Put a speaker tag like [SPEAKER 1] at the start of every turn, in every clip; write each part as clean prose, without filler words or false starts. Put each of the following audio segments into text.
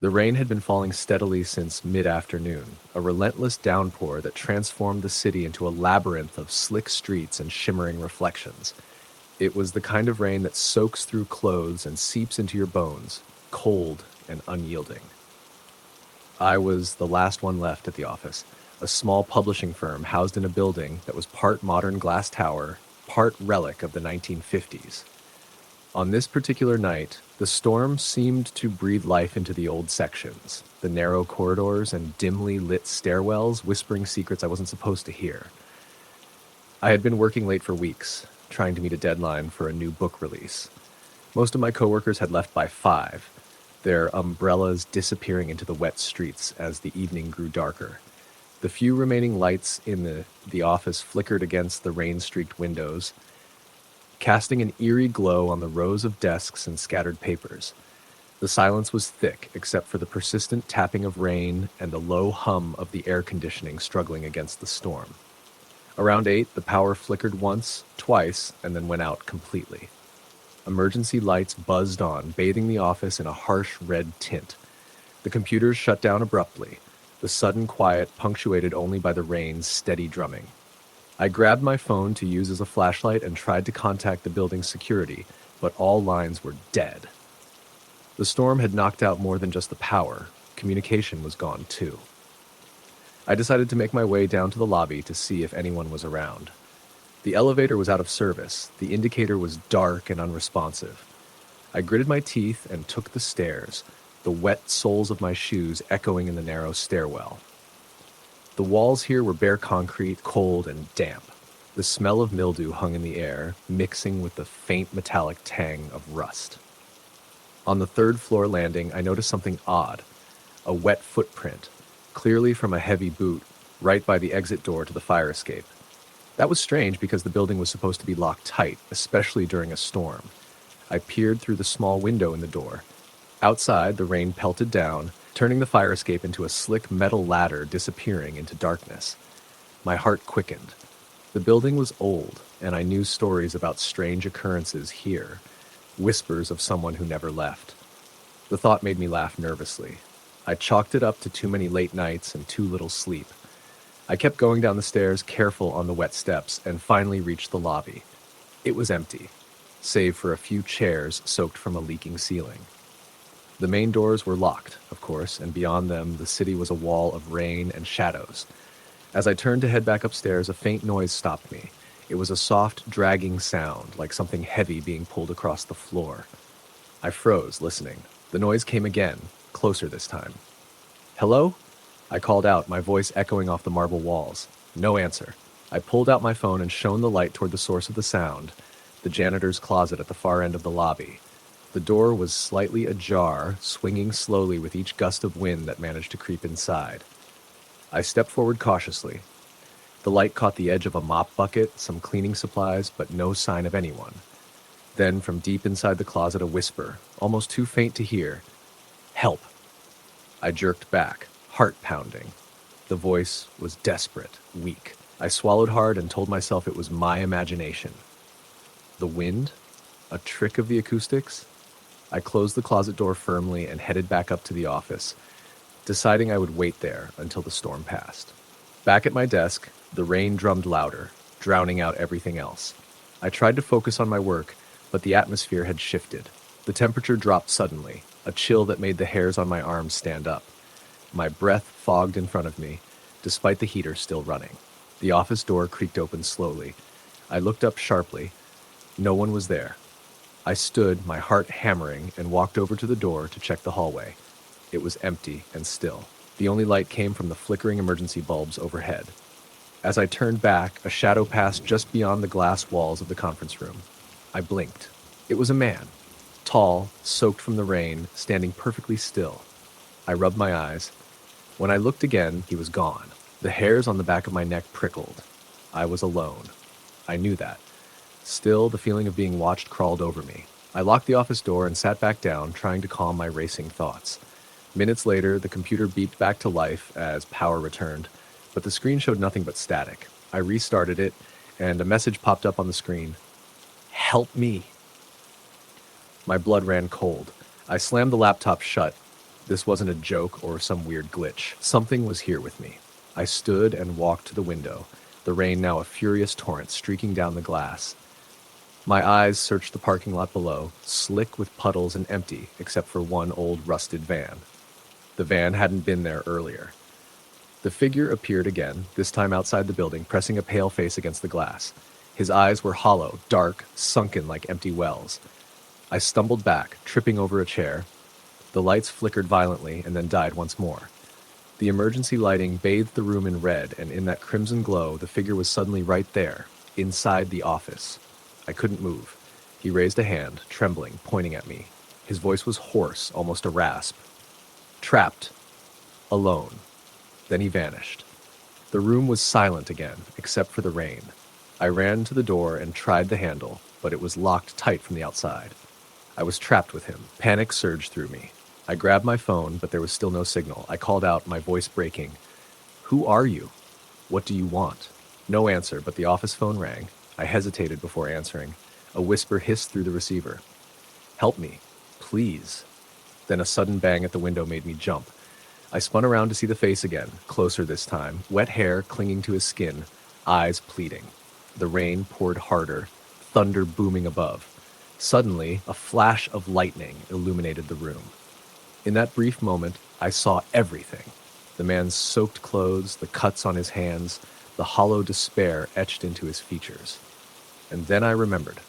[SPEAKER 1] The rain had been falling steadily since mid-afternoon, a relentless downpour that transformed the city into a labyrinth of slick streets and shimmering reflections. It was the kind of rain that soaks through clothes and seeps into your bones, cold and unyielding. I was the last one left at the office, a small publishing firm housed in a building that was part modern glass tower, part relic of the 1950s. On this particular night, the storm seemed to breathe life into the old sections, the narrow corridors and dimly lit stairwells whispering secrets I wasn't supposed to hear. I had been working late for weeks, trying to meet a deadline for a new book release. Most of my coworkers had left by 5, their umbrellas disappearing into the wet streets as the evening grew darker. The few remaining lights in the office flickered against the rain-streaked windows, casting an eerie glow on the rows of desks and scattered papers. The silence was thick, except for the persistent tapping of rain and the low hum of the air conditioning struggling against the storm. Around 8, the power flickered once, twice, and then went out completely. Emergency lights buzzed on, bathing the office in a harsh red tint. The computers shut down abruptly, the sudden quiet punctuated only by the rain's steady drumming. I grabbed my phone to use as a flashlight and tried to contact the building's security, but all lines were dead. The storm had knocked out more than just the power. Communication was gone too. I decided to make my way down to the lobby to see if anyone was around. The elevator was out of service. The indicator was dark and unresponsive. I gritted my teeth and took the stairs, the wet soles of my shoes echoing in the narrow stairwell. The walls here were bare concrete, cold and damp. The smell of mildew hung in the air, mixing with the faint metallic tang of rust. On the 3rd floor landing, I noticed something odd, a wet footprint, clearly from a heavy boot, right by the exit door to the fire escape. That was strange because the building was supposed to be locked tight, especially during a storm. I peered through the small window in the door. Outside, the rain pelted down, turning the fire escape into a slick metal ladder disappearing into darkness. My heart quickened. The building was old, and I knew stories about strange occurrences here, whispers of someone who never left. The thought made me laugh nervously. I chalked it up to too many late nights and too little sleep. I kept going down the stairs, careful on the wet steps, and finally reached the lobby. It was empty, save for a few chairs soaked from a leaking ceiling. The main doors were locked, of course, and beyond them the city was a wall of rain and shadows. As I turned to head back upstairs, a faint noise stopped me. It was a soft, dragging sound, like something heavy being pulled across the floor. I froze, listening. The noise came again, closer this time. "Hello?" I called out, my voice echoing off the marble walls. No answer. I pulled out my phone and shone the light toward the source of the sound, the janitor's closet at the far end of the lobby. The door was slightly ajar, swinging slowly with each gust of wind that managed to creep inside. I stepped forward cautiously. The light caught the edge of a mop bucket, some cleaning supplies, but no sign of anyone. Then, from deep inside the closet, a whisper, almost too faint to hear. "Help!" I jerked back, heart pounding. The voice was desperate, weak. I swallowed hard and told myself it was my imagination. The wind? A trick of the acoustics? I closed the closet door firmly and headed back up to the office, deciding I would wait there until the storm passed. Back at my desk, the rain drummed louder, drowning out everything else. I tried to focus on my work, but the atmosphere had shifted. The temperature dropped suddenly, a chill that made the hairs on my arms stand up. My breath fogged in front of me, despite the heater still running. The office door creaked open slowly. I looked up sharply. No one was there. I stood, my heart hammering, and walked over to the door to check the hallway. It was empty and still. The only light came from the flickering emergency bulbs overhead. As I turned back, a shadow passed just beyond the glass walls of the conference room. I blinked. It was a man, tall, soaked from the rain, standing perfectly still. I rubbed my eyes. When I looked again, he was gone. The hairs on the back of my neck prickled. I was alone. I knew that. Still, the feeling of being watched crawled over me. I locked the office door and sat back down, trying to calm my racing thoughts. Minutes later, the computer beeped back to life as power returned, but the screen showed nothing but static. I restarted it, and a message popped up on the screen. "Help me." My blood ran cold. I slammed the laptop shut. This wasn't a joke or some weird glitch. Something was here with me. I stood and walked to the window, the rain now a furious torrent streaking down the glass. My eyes searched the parking lot below, slick with puddles and empty except for one old rusted van. The van hadn't been there earlier. The figure appeared again, this time outside the building, pressing a pale face against the glass. His eyes were hollow, dark, sunken like empty wells. I stumbled back, tripping over a chair. The lights flickered violently and then died once more. The emergency lighting bathed the room in red, and in that crimson glow, the figure was suddenly right there, inside the office. I couldn't move. He raised a hand, trembling, pointing at me. His voice was hoarse, almost a rasp. Trapped. Alone. Then he vanished. The room was silent again, except for the rain. I ran to the door and tried the handle, but it was locked tight from the outside. I was trapped with him. Panic surged through me. I grabbed my phone, but there was still no signal. I called out, my voice breaking. "Who are you? What do you want?" No answer, but the office phone rang. I hesitated before answering. A whisper hissed through the receiver. "Help me, please." Then a sudden bang at the window made me jump. I spun around to see the face again, closer this time, wet hair clinging to his skin, eyes pleading. The rain poured harder, thunder booming above. Suddenly, a flash of lightning illuminated the room. In that brief moment, I saw everything. The man's soaked clothes, the cuts on his hands, the hollow despair etched into his features. And then I remembered.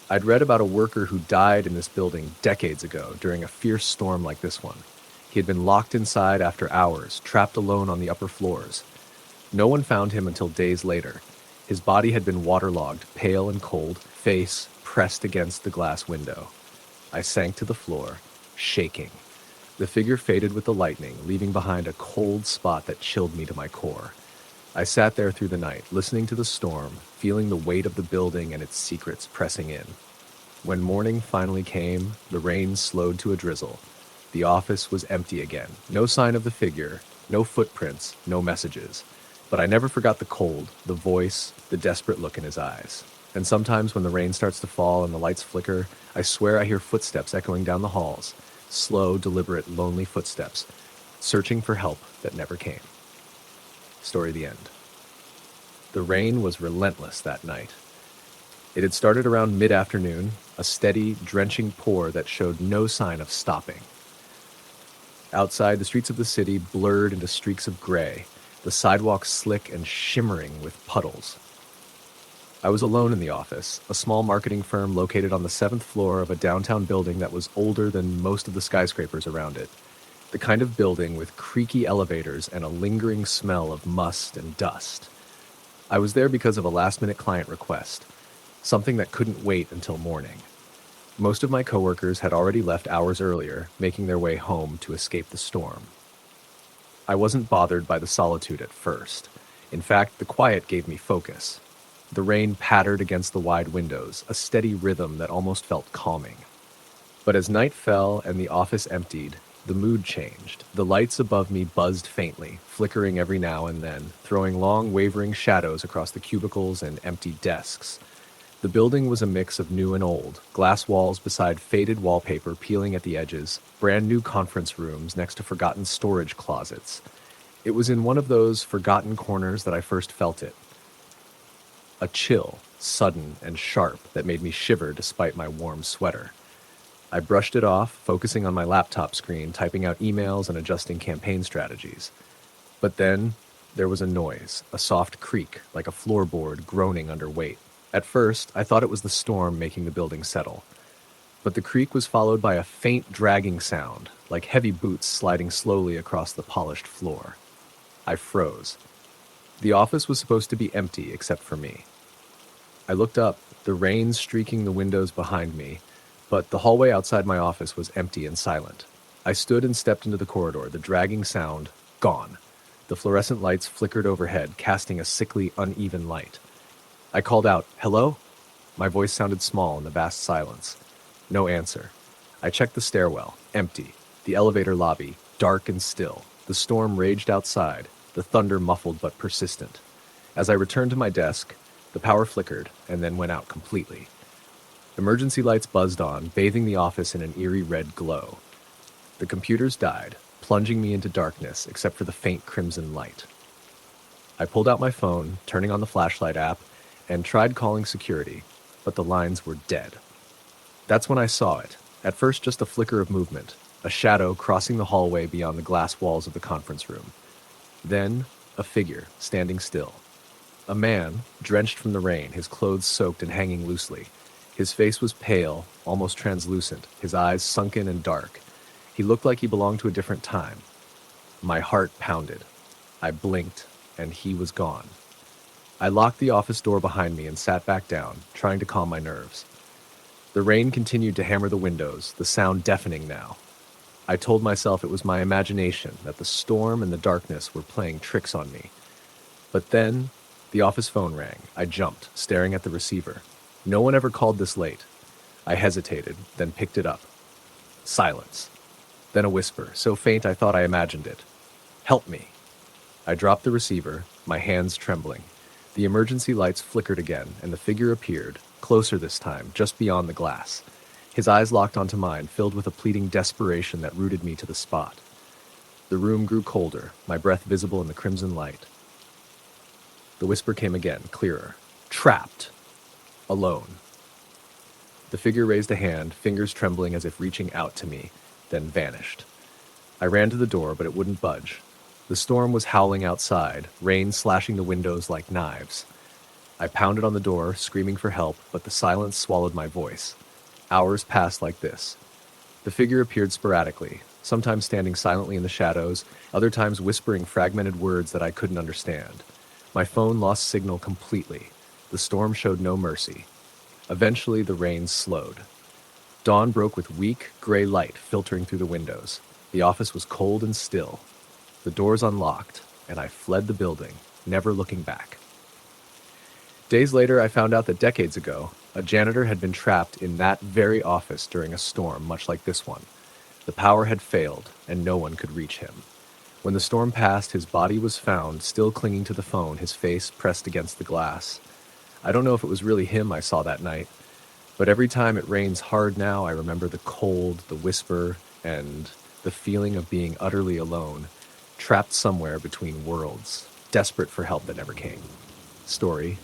[SPEAKER 1] I'd read about a worker who died in this building decades ago during a fierce storm like this one. He had been locked inside after hours, trapped alone on the upper floors. No one found him until days later. His body had been waterlogged, pale and cold, face pressed against the glass window. I sank to the floor, shaking. The figure faded with the lightning, leaving behind a cold spot that chilled me to my core. I sat there through the night, listening to the storm, feeling the weight of the building and its secrets pressing in. When morning finally came, the rain slowed to a drizzle. The office was empty again. No sign of the figure, no footprints, no messages. But I never forgot the cold, the voice, the desperate look in his eyes. And sometimes when the rain starts to fall and the lights flicker, I swear I hear footsteps echoing down the halls. Slow, deliberate, lonely footsteps, searching for help that never came. Story the end. The rain was relentless that night. It had started around mid-afternoon, a steady, drenching pour that showed no sign of stopping. Outside, the streets of the city blurred into streaks of gray, the sidewalks slick and shimmering with puddles. I was alone in the office, a small marketing firm located on the 7th floor of a downtown building that was older than most of the skyscrapers around it. The kind of building with creaky elevators and a lingering smell of must and dust. I was there because of a last-minute client request, something that couldn't wait until morning. Most of my coworkers had already left hours earlier, making their way home to escape the storm. I wasn't bothered by the solitude at first. In fact, the quiet gave me focus. The rain pattered against the wide windows, a steady rhythm that almost felt calming. But as night fell and the office emptied, the mood changed. The lights above me buzzed faintly, flickering every now and then, throwing long, wavering shadows across the cubicles and empty desks. The building was a mix of new and old, glass walls beside faded wallpaper peeling at the edges, brand new conference rooms next to forgotten storage closets. It was in one of those forgotten corners that I first felt it. A chill, sudden and sharp, that made me shiver despite my warm sweater. I brushed it off, focusing on my laptop screen, typing out emails and adjusting campaign strategies. But then, there was a noise, a soft creak, like a floorboard groaning under weight. At first, I thought it was the storm making the building settle. But the creak was followed by a faint dragging sound, like heavy boots sliding slowly across the polished floor. I froze. The office was supposed to be empty except for me. I looked up, the rain streaking the windows behind me, but the hallway outside my office was empty and silent. I stood and stepped into the corridor, the dragging sound gone. The fluorescent lights flickered overhead, casting a sickly, uneven light. I called out, "Hello?" My voice sounded small in the vast silence. No answer. I checked the stairwell, empty. The elevator lobby, dark and still. The storm raged outside, the thunder muffled but persistent. As I returned to my desk, the power flickered and then went out completely. Emergency lights buzzed on, bathing the office in an eerie red glow. The computers died, plunging me into darkness except for the faint crimson light. I pulled out my phone, turning on the flashlight app, and tried calling security, but the lines were dead. That's when I saw it. At first, just a flicker of movement, a shadow crossing the hallway beyond the glass walls of the conference room. Then, a figure, standing still. A man, drenched from the rain, his clothes soaked and hanging loosely. His face was pale, almost translucent, his eyes sunken and dark. He looked like he belonged to a different time. My heart pounded. I blinked, and he was gone. I locked the office door behind me and sat back down, trying to calm my nerves. The rain continued to hammer the windows, the sound deafening now. I told myself it was my imagination, that the storm and the darkness were playing tricks on me. But then, the office phone rang. I jumped, staring at the receiver. No one ever called this late. I hesitated, then picked it up. Silence. Then a whisper, so faint I thought I imagined it. "Help me." I dropped the receiver, my hands trembling. The emergency lights flickered again, and the figure appeared, closer this time, just beyond the glass. His eyes locked onto mine, filled with a pleading desperation that rooted me to the spot. The room grew colder, my breath visible in the crimson light. The whisper came again, clearer. "Trapped. Alone." The figure raised a hand, fingers trembling as if reaching out to me, then vanished. I ran to the door, but it wouldn't budge. The storm was howling outside, rain slashing the windows like knives. I pounded on the door, screaming for help, but the silence swallowed my voice. Hours passed like this. The figure appeared sporadically, sometimes standing silently in the shadows, other times whispering fragmented words that I couldn't understand. My phone lost signal completely. The storm showed no mercy. Eventually, the rain slowed. Dawn broke with weak, gray light filtering through the windows. The office was cold and still. The doors unlocked, and I fled the building, never looking back. Days later, I found out that decades ago, a janitor had been trapped in that very office during a storm much like this one. The power had failed, and no one could reach him. When the storm passed, his body was found, still clinging to the phone, his face pressed against the glass. I don't know if it was really him I saw that night, but every time it rains hard now, I remember the cold, the whisper, and the feeling of being utterly alone, trapped somewhere between worlds, desperate for help that never came. Story,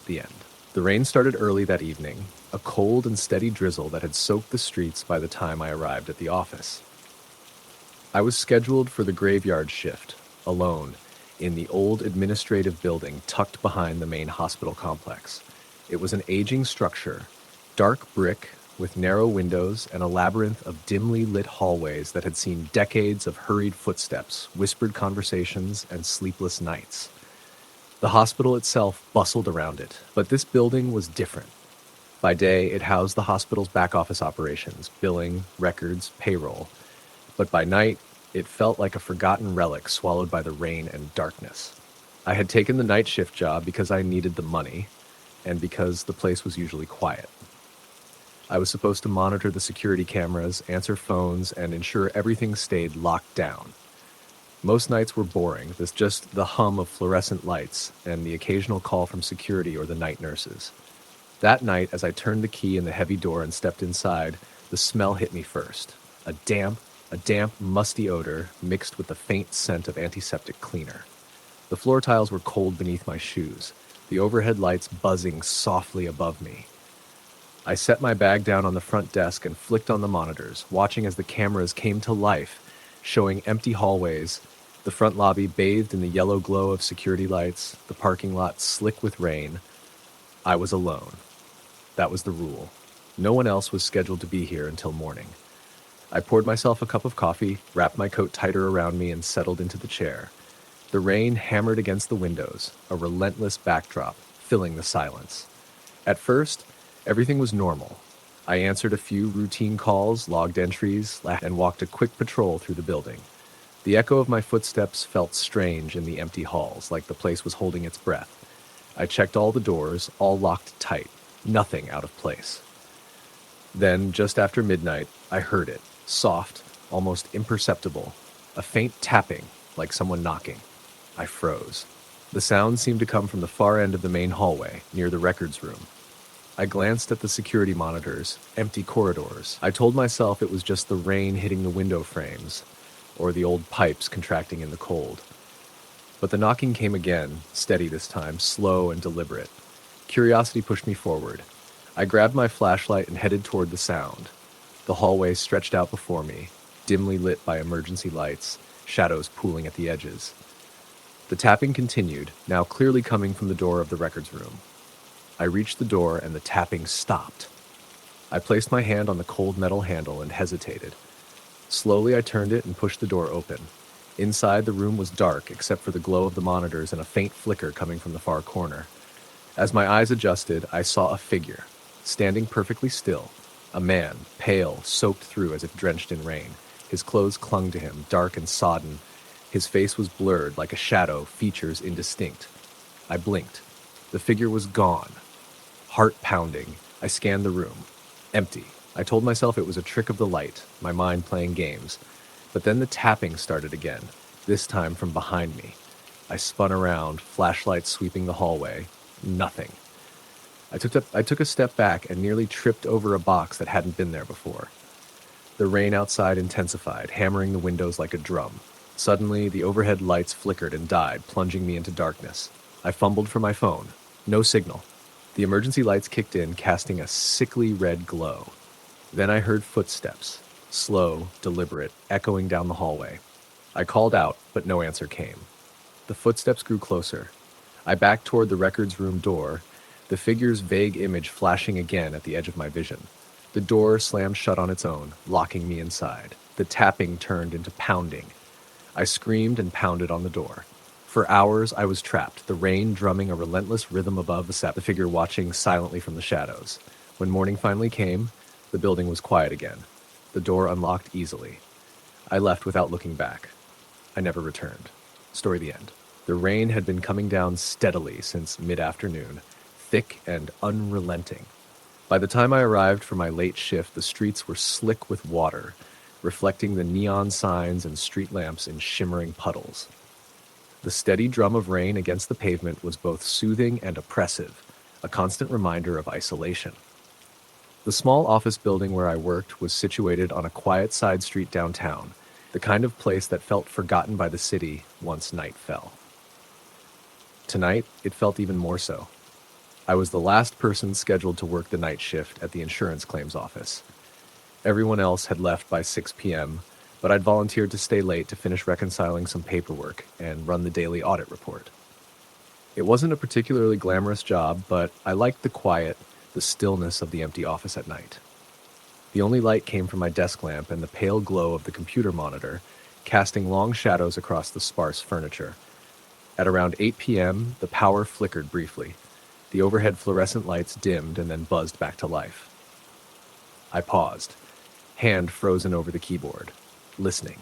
[SPEAKER 1] the end. The rain started early that evening, a cold and steady drizzle that had soaked the streets by the time I arrived at the office. I was scheduled for the graveyard shift, alone, in the old administrative building tucked behind the main hospital complex. It was an aging structure, dark brick with narrow windows and a labyrinth of dimly lit hallways that had seen decades of hurried footsteps, whispered conversations, and sleepless nights. The hospital itself bustled around it, but this building was different. By day, it housed the hospital's back office operations, billing, records, payroll. But by night, it felt like a forgotten relic swallowed by the rain and darkness. I had taken the night shift job because I needed the money, and because the place was usually quiet. I was supposed to monitor the security cameras, answer phones, and ensure everything stayed locked down. Most nights were boring, with just the hum of fluorescent lights and the occasional call from security or the night nurses. That night, as I turned the key in the heavy door and stepped inside, the smell hit me first. A damp, musty odor mixed with the faint scent of antiseptic cleaner. The floor tiles were cold beneath my shoes, the overhead lights buzzing softly above me. I set my bag down on the front desk and flicked on the monitors, watching as the cameras came to life, showing empty hallways, the front lobby bathed in the yellow glow of security lights, the parking lot slick with rain. I was alone. That was the rule. No one else was scheduled to be here until morning. I poured myself a cup of coffee, wrapped my coat tighter around me, and settled into the chair. The rain hammered against the windows, a relentless backdrop, filling the silence. At first, everything was normal. I answered a few routine calls, logged entries, and walked a quick patrol through the building. The echo of my footsteps felt strange in the empty halls, like the place was holding its breath. I checked all the doors, all locked tight, nothing out of place. Then, just after midnight, I heard it, soft, almost imperceptible, a faint tapping, like someone knocking. I froze. The sound seemed to come from the far end of the main hallway, near the records room. I glanced at the security monitors, empty corridors. I told myself it was just the rain hitting the window frames, or the old pipes contracting in the cold. But the knocking came again, steady this time, slow and deliberate. Curiosity pushed me forward. I grabbed my flashlight and headed toward the sound. The hallway stretched out before me, dimly lit by emergency lights, shadows pooling at the edges. The tapping continued, now clearly coming from the door of the records room. I reached the door and the tapping stopped. I placed my hand on the cold metal handle and hesitated. Slowly I turned it and pushed the door open. Inside, the room was dark except for the glow of the monitors and a faint flicker coming from the far corner. As my eyes adjusted, I saw a figure, standing perfectly still. A man, pale, soaked through as if drenched in rain. His clothes clung to him, dark and sodden. His face was blurred, like a shadow, features indistinct. I blinked. The figure was gone. Heart pounding, I scanned the room. Empty. I told myself it was a trick of the light, my mind playing games. But then the tapping started again, this time from behind me. I spun around, flashlight sweeping the hallway. Nothing. I took a step back and nearly tripped over a box that hadn't been there before. The rain outside intensified, hammering the windows like a drum. Suddenly, the overhead lights flickered and died, plunging me into darkness. I fumbled for my phone. No signal. The emergency lights kicked in, casting a sickly red glow. Then I heard footsteps, slow, deliberate, echoing down the hallway. I called out, but no answer came. The footsteps grew closer. I backed toward the records room door, the figure's vague image flashing again at the edge of my vision. The door slammed shut on its own, locking me inside. The tapping turned into pounding. I screamed and pounded on the door. For hours, I was trapped, the rain drumming a relentless rhythm above the figure watching silently from the shadows. When morning finally came, the building was quiet again. The door unlocked easily. I left without looking back. I never returned. Story the end. The rain had been coming down steadily since mid-afternoon, thick and unrelenting. By the time I arrived for my late shift, the streets were slick with water, reflecting the neon signs and street lamps in shimmering puddles. The steady drum of rain against the pavement was both soothing and oppressive, a constant reminder of isolation. The small office building where I worked was situated on a quiet side street downtown, the kind of place that felt forgotten by the city once night fell. Tonight, it felt even more so. I was the last person scheduled to work the night shift at the insurance claims office. Everyone else had left by 6 p.m., but I'd volunteered to stay late to finish reconciling some paperwork and run the daily audit report. It wasn't a particularly glamorous job, but I liked the quiet, the stillness of the empty office at night. The only light came from my desk lamp and the pale glow of the computer monitor, casting long shadows across the sparse furniture. At around 8 p.m., the power flickered briefly. The overhead fluorescent lights dimmed and then buzzed back to life. I paused, hand frozen over the keyboard, listening.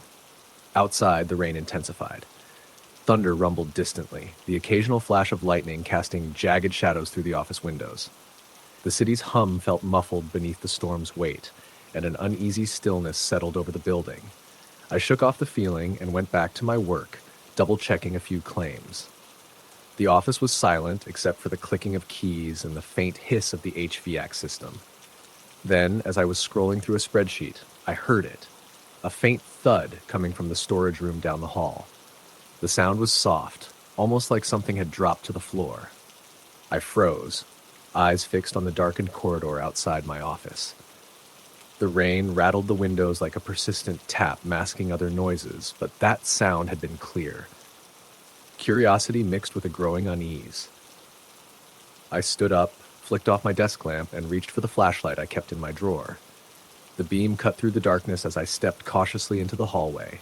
[SPEAKER 1] Outside, the rain intensified. Thunder rumbled distantly, the occasional flash of lightning casting jagged shadows through the office windows. The city's hum felt muffled beneath the storm's weight, and an uneasy stillness settled over the building. I shook off the feeling and went back to my work, double-checking a few claims. The office was silent except for the clicking of keys and the faint hiss of the HVAC system. Then, as I was scrolling through a spreadsheet, I heard it, a faint thud coming from the storage room down the hall. The sound was soft, almost like something had dropped to the floor. I froze, eyes fixed on the darkened corridor outside my office. The rain rattled the windows like a persistent tap masking other noises, but that sound had been clear. Curiosity mixed with a growing unease. I stood up, flicked off my desk lamp, and reached for the flashlight I kept in my drawer. The beam cut through the darkness as I stepped cautiously into the hallway.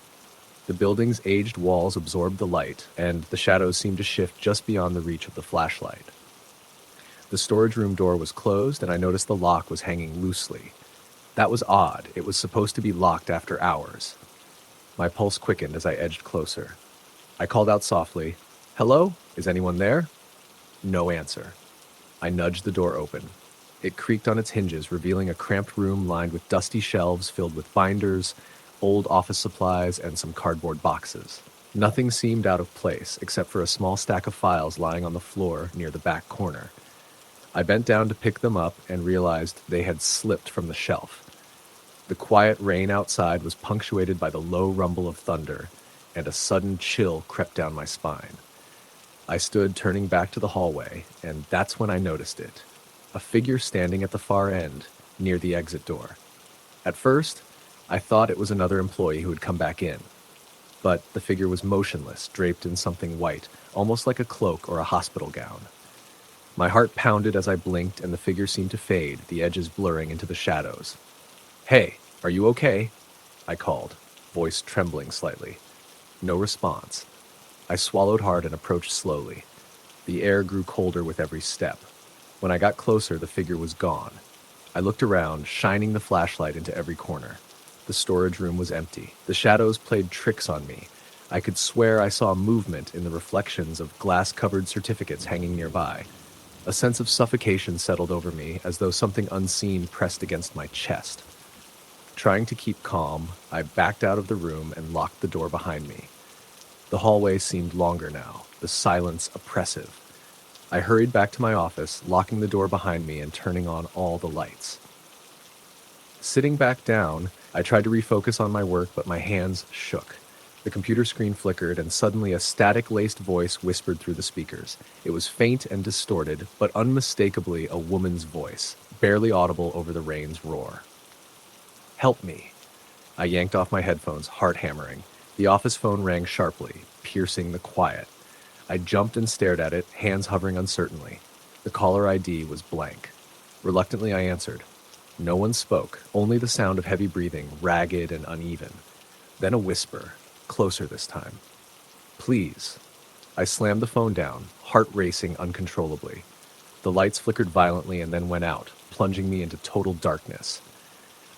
[SPEAKER 1] The building's aged walls absorbed the light, and the shadows seemed to shift just beyond the reach of the flashlight. The storage room door was closed, and I noticed the lock was hanging loosely. That was odd. It was supposed to be locked after hours. My pulse quickened as I edged closer. I called out softly, "Hello? Is anyone there?" No answer. I nudged the door open. It creaked on its hinges, revealing a cramped room lined with dusty shelves filled with binders, old office supplies, and some cardboard boxes. Nothing seemed out of place, except for a small stack of files lying on the floor near the back corner. I bent down to pick them up and realized they had slipped from the shelf. The quiet rain outside was punctuated by the low rumble of thunder, and a sudden chill crept down my spine. I stood turning back to the hallway, and that's when I noticed it. A figure standing at the far end, near the exit door. At first, I thought it was another employee who had come back in. But the figure was motionless, draped in something white, almost like a cloak or a hospital gown. My heart pounded as I blinked, and the figure seemed to fade, the edges blurring into the shadows. "Hey, are you okay?" I called, voice trembling slightly. No response. I swallowed hard and approached slowly. The air grew colder with every step. When I got closer, the figure was gone. I looked around, shining the flashlight into every corner. The storage room was empty. The shadows played tricks on me. I could swear I saw movement in the reflections of glass-covered certificates hanging nearby. A sense of suffocation settled over me, as though something unseen pressed against my chest. Trying to keep calm, I backed out of the room and locked the door behind me. The hallway seemed longer now, the silence oppressive. I hurried back to my office, locking the door behind me and turning on all the lights. Sitting back down, I tried to refocus on my work, but my hands shook. The computer screen flickered, and suddenly a static-laced voice whispered through the speakers. It was faint and distorted, but unmistakably a woman's voice, barely audible over the rain's roar. "Help me." I yanked off my headphones, heart hammering. The office phone rang sharply, piercing the quiet. I jumped and stared at it, hands hovering uncertainly. The caller ID was blank. Reluctantly, I answered. No one spoke, only the sound of heavy breathing, ragged and uneven. Then a whisper, closer this time. "Please." I slammed the phone down, heart racing uncontrollably. The lights flickered violently and then went out, plunging me into total darkness.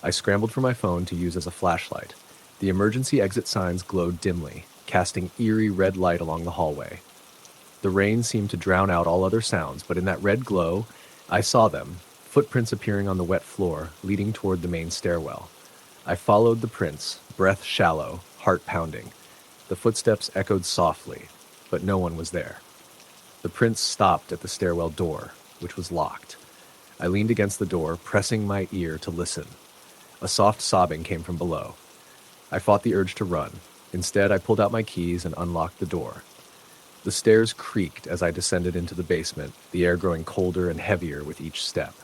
[SPEAKER 1] I scrambled for my phone to use as a flashlight. The emergency exit signs glowed dimly, casting eerie red light along the hallway. The rain seemed to drown out all other sounds, but in that red glow, I saw them, footprints appearing on the wet floor, leading toward the main stairwell. I followed the prints, breath shallow, heart pounding. The footsteps echoed softly, but no one was there. The prints stopped at the stairwell door, which was locked. I leaned against the door, pressing my ear to listen. A soft sobbing came from below. I fought the urge to run. Instead, I pulled out my keys and unlocked the door. The stairs creaked as I descended into the basement, the air growing colder and heavier with each step.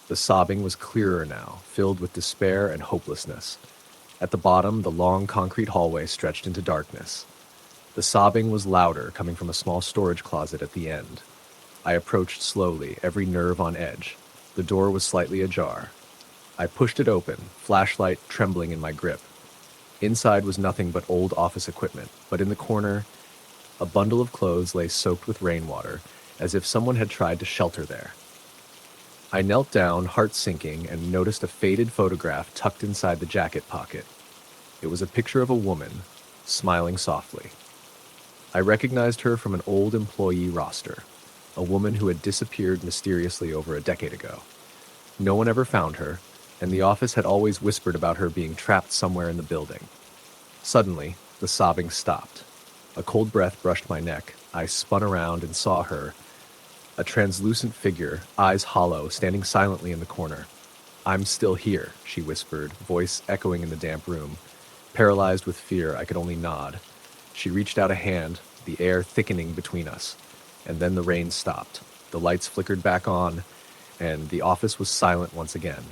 [SPEAKER 1] The sobbing was clearer now, filled with despair and hopelessness. At the bottom, the long concrete hallway stretched into darkness. The sobbing was louder, coming from a small storage closet at the end. I approached slowly, every nerve on edge. The door was slightly ajar. I pushed it open, flashlight trembling in my grip. Inside was nothing but old office equipment, but in the corner, a bundle of clothes lay soaked with rainwater, as if someone had tried to shelter there. I knelt down, heart sinking, and noticed a faded photograph tucked inside the jacket pocket. It was a picture of a woman, smiling softly. I recognized her from an old employee roster, a woman who had disappeared mysteriously over a decade ago. No one ever found her, and the office had always whispered about her being trapped somewhere in the building. Suddenly, the sobbing stopped. A cold breath brushed my neck. I spun around and saw her, a translucent figure, eyes hollow, standing silently in the corner. "I'm still here," she whispered, voice echoing in the damp room. Paralyzed with fear, I could only nod. She reached out a hand, the air thickening between us. And then the rain stopped. The lights flickered back on, and the office was silent once again.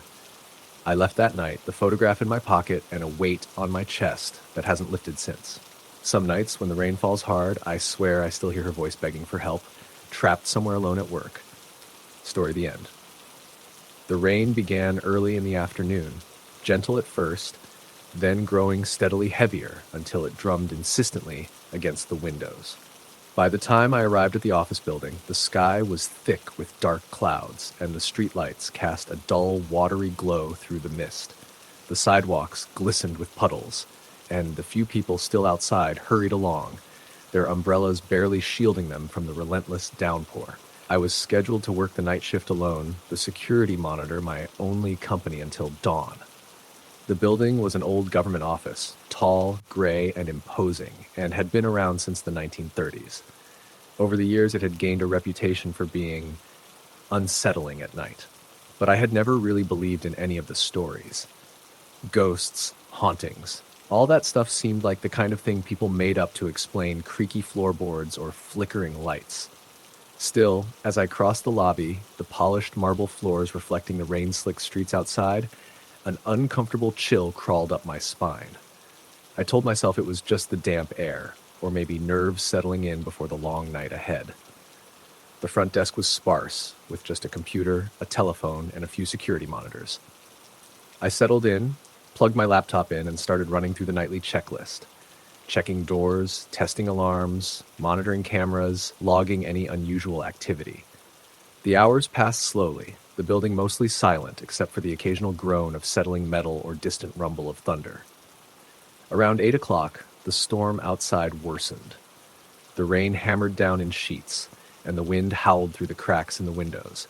[SPEAKER 1] I left that night, the photograph in my pocket and a weight on my chest that hasn't lifted since. Some nights, when the rain falls hard, I swear I still hear her voice begging for help, trapped somewhere alone at work. Story the end. The rain began early in the afternoon, gentle at first, then growing steadily heavier until it drummed insistently against the windows. By the time I arrived at the office building, the sky was thick with dark clouds, and the streetlights cast a dull, watery glow through the mist. The sidewalks glistened with puddles, and the few people still outside hurried along, their umbrellas barely shielding them from the relentless downpour. I was scheduled to work the night shift alone, the security monitor my only company until dawn. The building was an old government office, tall, gray, and imposing, and had been around since the 1930s. Over the years, it had gained a reputation for being unsettling at night. But I had never really believed in any of the stories. Ghosts, hauntings, all that stuff seemed like the kind of thing people made up to explain creaky floorboards or flickering lights. Still, as I crossed the lobby, the polished marble floors reflecting the rain-slicked streets outside, an uncomfortable chill crawled up my spine. I told myself it was just the damp air, or maybe nerves settling in before the long night ahead. The front desk was sparse, with just a computer, a telephone, and a few security monitors. I settled in, plugged my laptop in, and started running through the nightly checklist, checking doors, testing alarms, monitoring cameras, logging any unusual activity. The hours passed slowly, the building mostly silent except for the occasional groan of settling metal or distant rumble of thunder. Around 8 o'clock, the storm outside worsened. The rain hammered down in sheets, and the wind howled through the cracks in the windows.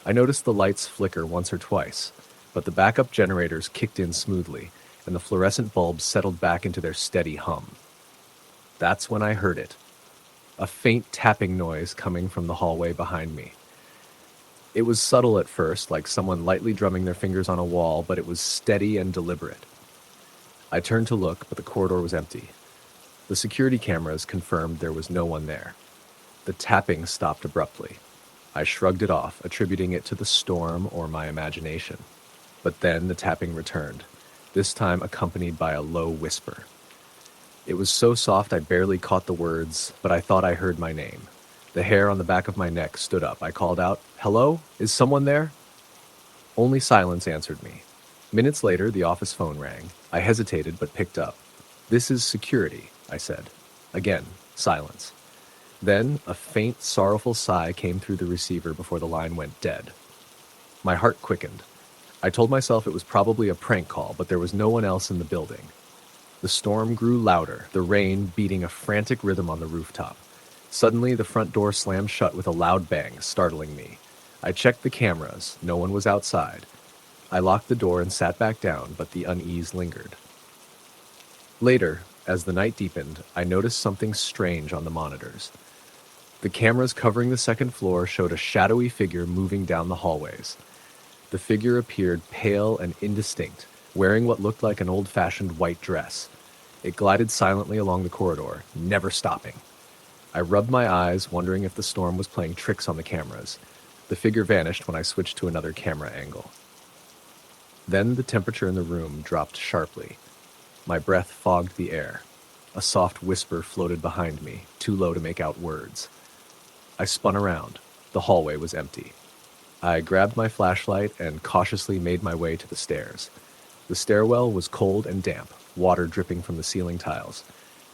[SPEAKER 1] I noticed the lights flicker once or twice, but the backup generators kicked in smoothly, and the fluorescent bulbs settled back into their steady hum. That's when I heard it. A faint tapping noise coming from the hallway behind me. It was subtle at first, like someone lightly drumming their fingers on a wall, but it was steady and deliberate. I turned to look, but the corridor was empty. The security cameras confirmed there was no one there. The tapping stopped abruptly. I shrugged it off, attributing it to the storm or my imagination. But then the tapping returned, this time accompanied by a low whisper. It was so soft I barely caught the words, but I thought I heard my name. The hair on the back of my neck stood up. I called out, "Hello? Is someone there?" Only silence answered me. Minutes later, the office phone rang. I hesitated but picked up. "This is security," I said. Again, silence. Then a faint, sorrowful sigh came through the receiver before the line went dead. My heart quickened. I told myself it was probably a prank call, but there was no one else in the building. The storm grew louder, the rain beating a frantic rhythm on the rooftop. Suddenly, the front door slammed shut with a loud bang, startling me. I checked the cameras. No one was outside. I locked the door and sat back down, but the unease lingered. Later, as the night deepened, I noticed something strange on the monitors. The cameras covering the second floor showed a shadowy figure moving down the hallways. The figure appeared pale and indistinct, wearing what looked like an old-fashioned white dress. It glided silently along the corridor, never stopping. I rubbed my eyes, wondering if the storm was playing tricks on the cameras. The figure vanished when I switched to another camera angle. Then the temperature in the room dropped sharply. My breath fogged the air. A soft whisper floated behind me, too low to make out words. I spun around. The hallway was empty. I grabbed my flashlight and cautiously made my way to the stairs. The stairwell was cold and damp, water dripping from the ceiling tiles.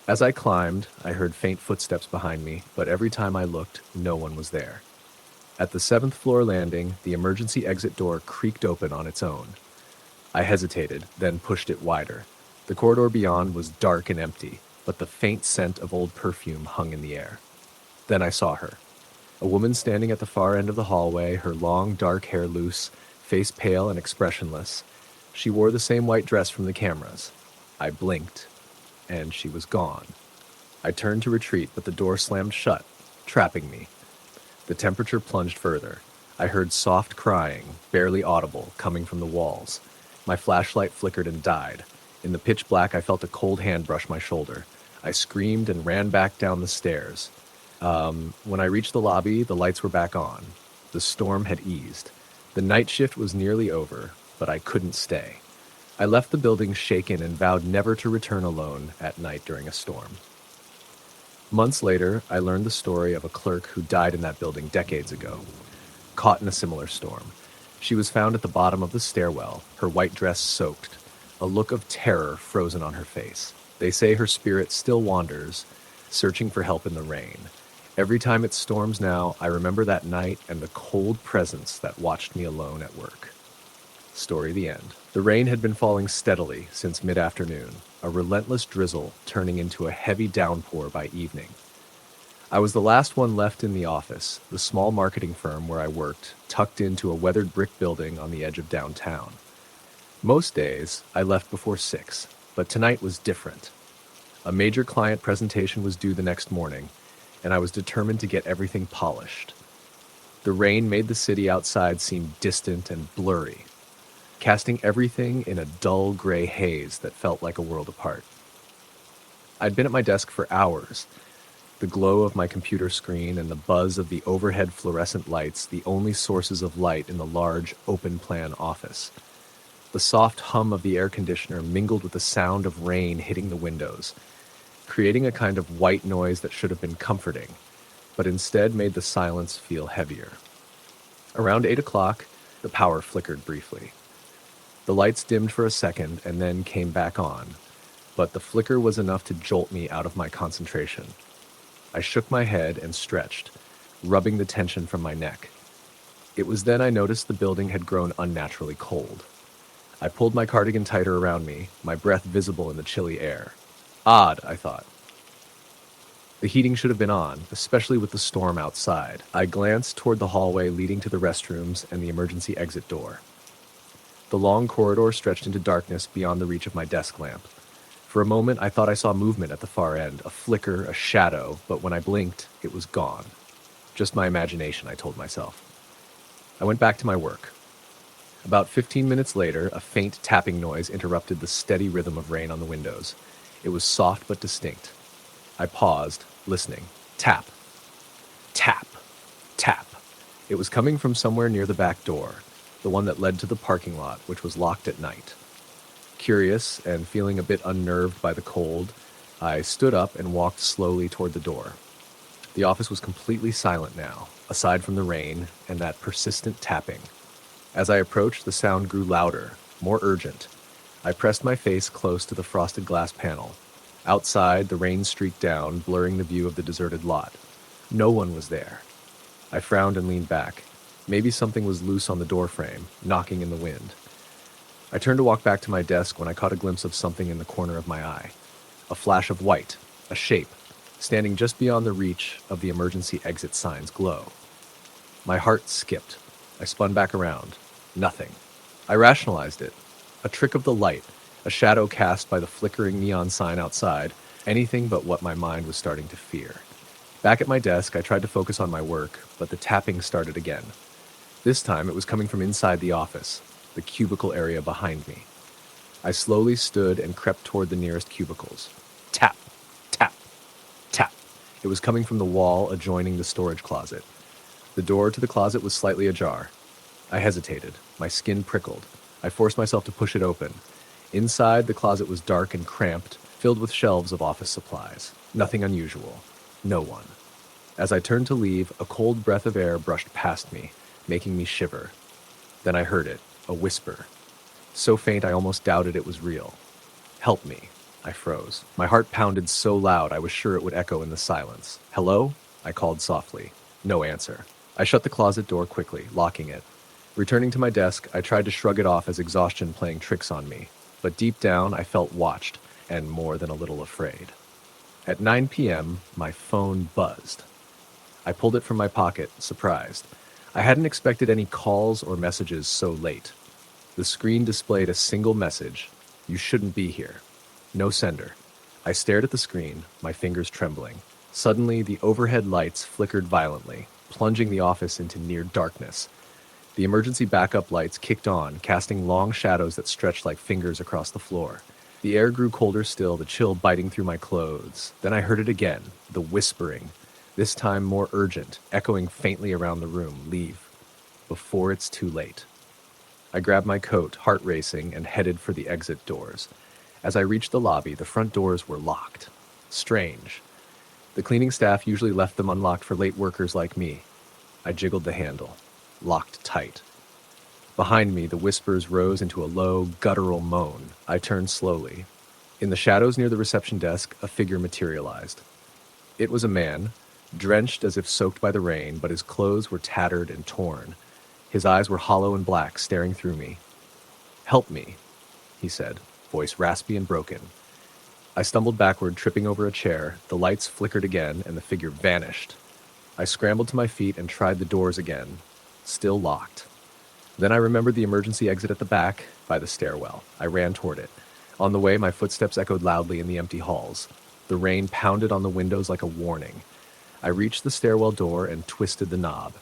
[SPEAKER 1] As I climbed, I heard faint footsteps behind me, but every time I looked, no one was there. At the 7th floor landing, the emergency exit door creaked open on its own. I hesitated, then pushed it wider. The corridor beyond was dark and empty, but the faint scent of old perfume hung in the air. Then I saw her. A woman standing at the far end of the hallway, her long, dark hair loose, face pale and expressionless. She wore the same white dress from the cameras. I blinked, and she was gone. I turned to retreat, but the door slammed shut, trapping me. The temperature plunged further. I heard soft crying, barely audible, coming from the walls. My flashlight flickered and died. In the pitch black, I felt a cold hand brush my shoulder. I screamed and ran back down the stairs. When I reached the lobby, the lights were back on. The storm had eased. The night shift was nearly over, but I couldn't stay. I left the building shaken and vowed never to return alone at night during a storm. Months later, I learned the story of a clerk who died in that building decades ago, caught in a similar storm. She was found at the bottom of the stairwell, her white dress soaked, a look of terror frozen on her face. They say her spirit still wanders, searching for help in the rain. Every time it storms now, I remember that night and the cold presence that watched me alone at work. Story the end. The rain had been falling steadily since mid-afternoon, a relentless drizzle turning into a heavy downpour by evening. I was the last one left in the office, the small marketing firm where I worked, tucked into a weathered brick building on the edge of downtown. Most days, I left before 6, but tonight was different. A major client presentation was due the next morning, and I was determined to get everything polished. The rain made the city outside seem distant and blurry, casting everything in a dull gray haze that felt like a world apart. I'd been at my desk for hours, the glow of my computer screen and the buzz of the overhead fluorescent lights the only sources of light in the large, open-plan office. The soft hum of the air conditioner mingled with the sound of rain hitting the windows, creating a kind of white noise that should have been comforting, but instead made the silence feel heavier. Around 8 o'clock, the power flickered briefly. The lights dimmed for a second and then came back on, but the flicker was enough to jolt me out of my concentration. I shook my head and stretched, rubbing the tension from my neck. It was then I noticed the building had grown unnaturally cold. I pulled my cardigan tighter around me, my breath visible in the chilly air. Odd, I thought. The heating should have been on, especially with the storm outside. I glanced toward the hallway leading to the restrooms and the emergency exit door. The long corridor stretched into darkness beyond the reach of my desk lamp. For a moment, I thought I saw movement at the far end, a flicker, a shadow, but when I blinked, it was gone. Just my imagination, I told myself. I went back to my work. About 15 minutes later, a faint tapping noise interrupted the steady rhythm of rain on the windows. It was soft but distinct. I paused, listening. Tap. Tap. Tap. It was coming from somewhere near the back door, the one that led to the parking lot, which was locked at night. Curious and feeling a bit unnerved by the cold, I stood up and walked slowly toward the door. The office was completely silent now, aside from the rain and that persistent tapping. As I approached, the sound grew louder, more urgent. I pressed my face close to the frosted glass panel. Outside, the rain streaked down, blurring the view of the deserted lot. No one was there. I frowned and leaned back. Maybe something was loose on the doorframe, knocking in the wind. I turned to walk back to my desk when I caught a glimpse of something in the corner of my eye. A flash of white, a shape, standing just beyond the reach of the emergency exit sign's glow. My heart skipped. I spun back around. Nothing. I rationalized it. A trick of the light, a shadow cast by the flickering neon sign outside, anything but what my mind was starting to fear. Back at my desk, I tried to focus on my work, but the tapping started again. This time, it was coming from inside the office, the cubicle area behind me. I slowly stood and crept toward the nearest cubicles. Tap, tap, tap. It was coming from the wall adjoining the storage closet. The door to the closet was slightly ajar. I hesitated. My skin prickled. I forced myself to push it open. Inside, the closet was dark and cramped, filled with shelves of office supplies. Nothing unusual. No one. As I turned to leave, a cold breath of air brushed past me, making me shiver. Then I heard it, a whisper. So faint I almost doubted it was real. Help me. I froze. My heart pounded so loud I was sure it would echo in the silence. Hello? I called softly. No answer. I shut the closet door quickly, locking it. Returning to my desk, I tried to shrug it off as exhaustion playing tricks on me. But deep down, I felt watched, and more than a little afraid. At 9 p.m., my phone buzzed. I pulled it from my pocket, surprised. I hadn't expected any calls or messages so late. The screen displayed a single message. You shouldn't be here. No sender. I stared at the screen, my fingers trembling. Suddenly, the overhead lights flickered violently, plunging the office into near darkness. The emergency backup lights kicked on, casting long shadows that stretched like fingers across the floor. The air grew colder still, the chill biting through my clothes. Then I heard it again, the whispering, this time more urgent, echoing faintly around the room. Leave. Before it's too late. I grabbed my coat, heart racing, and headed for the exit doors. As I reached the lobby, the front doors were locked. Strange. The cleaning staff usually left them unlocked for late workers like me. I jiggled the handle. Locked tight. Behind me, the whispers rose into a low, guttural moan. I turned slowly. In the shadows near the reception desk, a figure materialized. It was a man, drenched as if soaked by the rain, but his clothes were tattered and torn. His eyes were hollow and black, staring through me. Help me, he said, voice raspy and broken. I stumbled backward, tripping over a chair. The lights flickered again, and the figure vanished. I scrambled to my feet and tried the doors again. Still locked. Then I remembered the emergency exit at the back, by the stairwell. I ran toward it. On the way, my footsteps echoed loudly in the empty halls. The rain pounded on the windows like a warning. I reached the stairwell door and twisted the knob.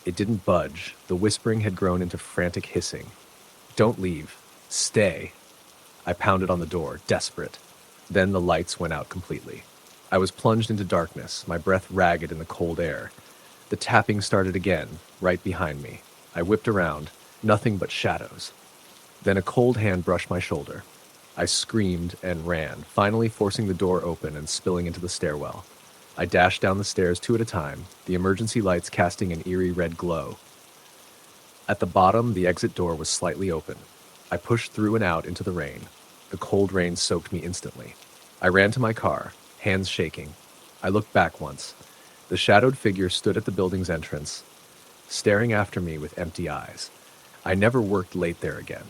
[SPEAKER 1] It didn't budge. The whispering had grown into frantic hissing. "Don't leave. Stay." I pounded on the door, desperate. Then the lights went out completely. I was plunged into darkness, my breath ragged in the cold air. The tapping started again, right behind me. I whipped around, nothing but shadows. Then a cold hand brushed my shoulder. I screamed and ran, finally forcing the door open and spilling into the stairwell. I dashed down the stairs two at a time, the emergency lights casting an eerie red glow. At the bottom, the exit door was slightly open. I pushed through and out into the rain. The cold rain soaked me instantly. I ran to my car, hands shaking. I looked back once. The shadowed figure stood at the building's entrance, staring after me with empty eyes. I never worked late there again.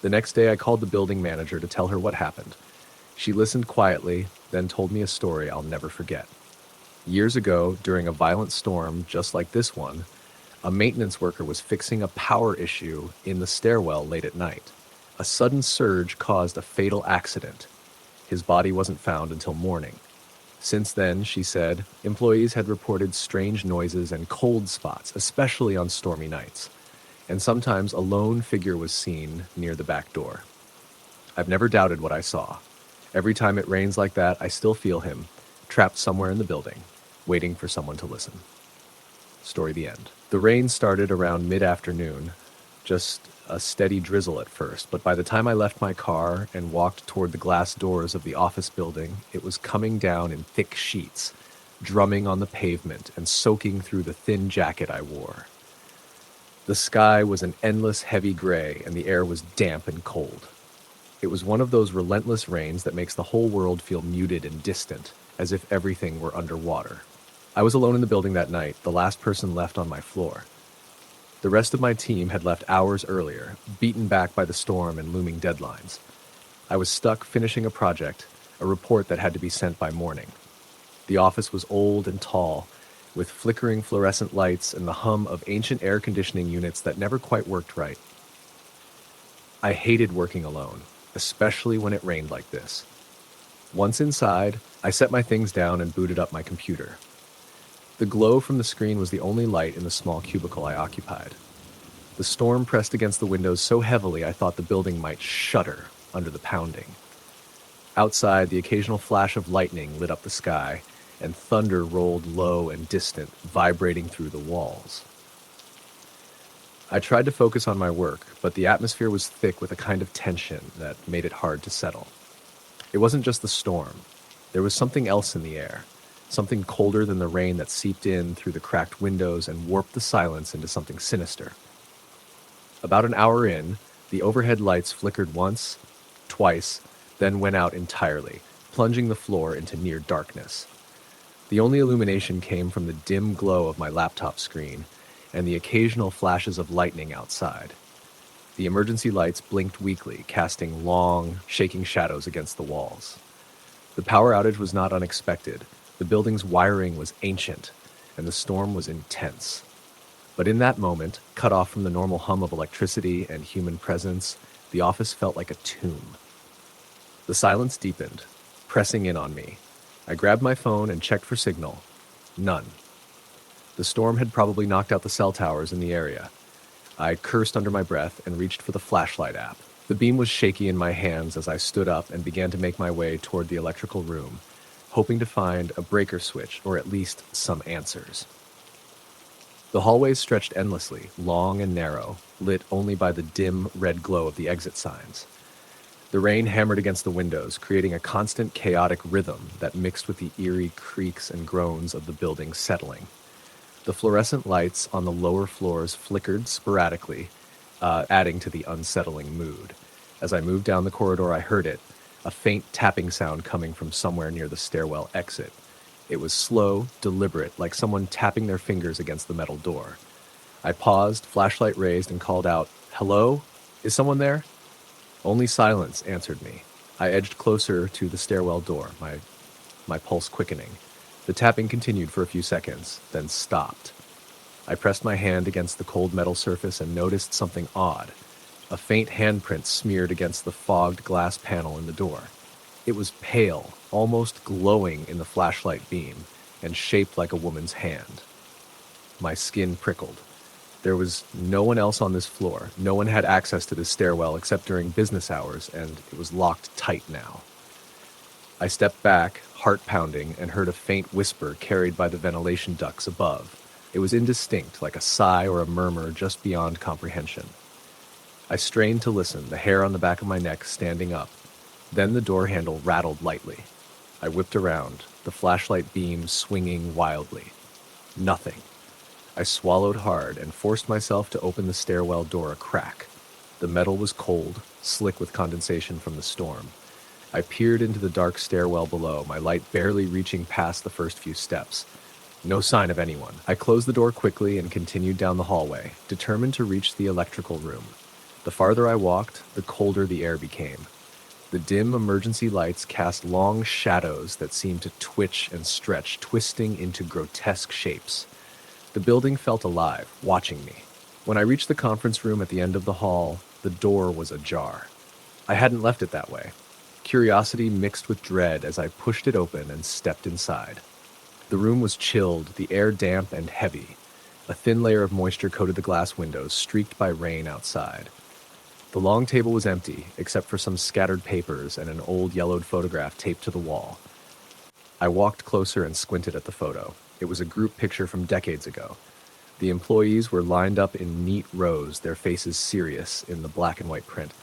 [SPEAKER 1] The next day, I called the building manager to tell her what happened. She listened quietly, then told me a story I'll never forget. Years ago, during a violent storm just like this one, a maintenance worker was fixing a power issue in the stairwell late at night. A sudden surge caused a fatal accident. His body wasn't found until morning. Since then, she said, employees had reported strange noises and cold spots, especially on stormy nights. And sometimes a lone figure was seen near the back door. I've never doubted what I saw. Every time it rains like that, I still feel him, trapped somewhere in the building, waiting for someone to listen. Story the end. The rain started around mid-afternoon, just a steady drizzle at first, but by the time I left my car and walked toward the glass doors of the office building, it was coming down in thick sheets, drumming on the pavement and soaking through the thin jacket I wore. The sky was an endless heavy gray, and the air was damp and cold. It was one of those relentless rains that makes the whole world feel muted and distant, as if everything were underwater. I was alone in the building that night, the last person left on my floor. The rest of my team had left hours earlier, beaten back by the storm and looming deadlines. I was stuck finishing a project, a report that had to be sent by morning. The office was old and tall, with flickering fluorescent lights and the hum of ancient air conditioning units that never quite worked right. I hated working alone, especially when it rained like this. Once inside, I set my things down and booted up my computer. The glow from the screen was the only light in the small cubicle I occupied. The storm pressed against the windows so heavily I thought the building might shudder under the pounding. Outside, the occasional flash of lightning lit up the sky, and thunder rolled low and distant, vibrating through the walls. I tried to focus on my work, but the atmosphere was thick with a kind of tension that made it hard to settle. It wasn't just the storm. There was something else in the air. Something colder than the rain that seeped in through the cracked windows and warped the silence into something sinister. About an hour in, the overhead lights flickered once, twice, then went out entirely, plunging the floor into near darkness. The only illumination came from the dim glow of my laptop screen and the occasional flashes of lightning outside. The emergency lights blinked weakly, casting long, shaking shadows against the walls. The power outage was not unexpected. The building's wiring was ancient, and the storm was intense. But in that moment, cut off from the normal hum of electricity and human presence, the office felt like a tomb. The silence deepened, pressing in on me. I grabbed my phone and checked for signal. None. The storm had probably knocked out the cell towers in the area. I cursed under my breath and reached for the flashlight app. The beam was shaky in my hands as I stood up and began to make my way toward the electrical room, hoping to find a breaker switch or at least some answers. The hallways stretched endlessly, long and narrow, lit only by the dim red glow of the exit signs. The rain hammered against the windows, creating a constant chaotic rhythm that mixed with the eerie creaks and groans of the building settling. The fluorescent lights on the lower floors flickered sporadically, adding to the unsettling mood. As I moved down the corridor, I heard it, a faint tapping sound coming from somewhere near the stairwell exit. It was slow, deliberate, like someone tapping their fingers against the metal door. I paused, flashlight raised, and called out, "Hello? Is someone there?" Only silence answered me. I edged closer to the stairwell door, my pulse quickening. The tapping continued for a few seconds, then stopped. I pressed my hand against the cold metal surface and noticed something odd. A faint handprint smeared against the fogged glass panel in the door. It was pale, almost glowing in the flashlight beam, and shaped like a woman's hand. My skin prickled. There was no one else on this floor. No one had access to this stairwell except during business hours, and it was locked tight now. I stepped back, heart pounding, and heard a faint whisper carried by the ventilation ducts above. It was indistinct, like a sigh or a murmur just beyond comprehension. I strained to listen, the hair on the back of my neck standing up. Then the door handle rattled lightly. I whipped around, the flashlight beam swinging wildly. Nothing. I swallowed hard and forced myself to open the stairwell door a crack. The metal was cold, slick with condensation from the storm. I peered into the dark stairwell below, my light barely reaching past the first few steps. No sign of anyone. I closed the door quickly and continued down the hallway, determined to reach the electrical room. The farther I walked, the colder the air became. The dim emergency lights cast long shadows that seemed to twitch and stretch, twisting into grotesque shapes. The building felt alive, watching me. When I reached the conference room at the end of the hall, the door was ajar. I hadn't left it that way. Curiosity mixed with dread as I pushed it open and stepped inside. The room was chilled, the air damp and heavy. A thin layer of moisture coated the glass windows, streaked by rain outside. The long table was empty, except for some scattered papers and an old yellowed photograph taped to the wall. I walked closer and squinted at the photo. It was a group picture from decades ago. The employees were lined up in neat rows, their faces serious in the black and white print.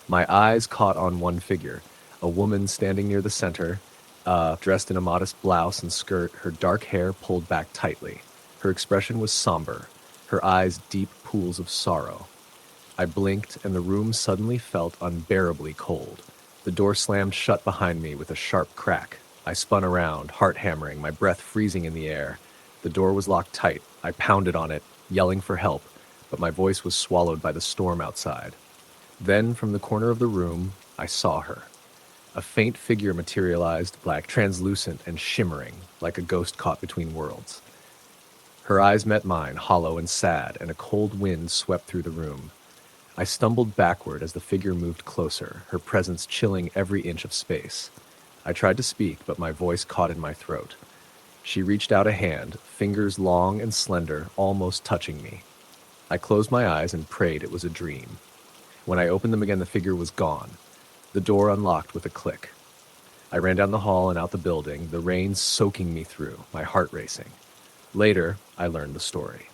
[SPEAKER 1] My eyes caught on one figure, a woman standing near the center, dressed in a modest blouse and skirt, her dark hair pulled back tightly. Her expression was somber, her eyes deep pools of sorrow. I blinked, and the room suddenly felt unbearably cold. The door slammed shut behind me with a sharp crack. I spun around, heart hammering, my breath freezing in the air. The door was locked tight. I pounded on it, yelling for help, but my voice was swallowed by the storm outside. Then, from the corner of the room, I saw her. A faint figure materialized, black, translucent, and shimmering, like a ghost caught between worlds. Her eyes met mine, hollow and sad, and a cold wind swept through the room. I stumbled backward as the figure moved closer, her presence chilling every inch of space. I tried to speak, but my voice caught in my throat. She reached out a hand, fingers long and slender, almost touching me. I closed my eyes and prayed it was a dream. When I opened them again, the figure was gone. The door unlocked with a click. I ran down the hall and out the building, the rain soaking me through, my heart racing. Later, I learned the story.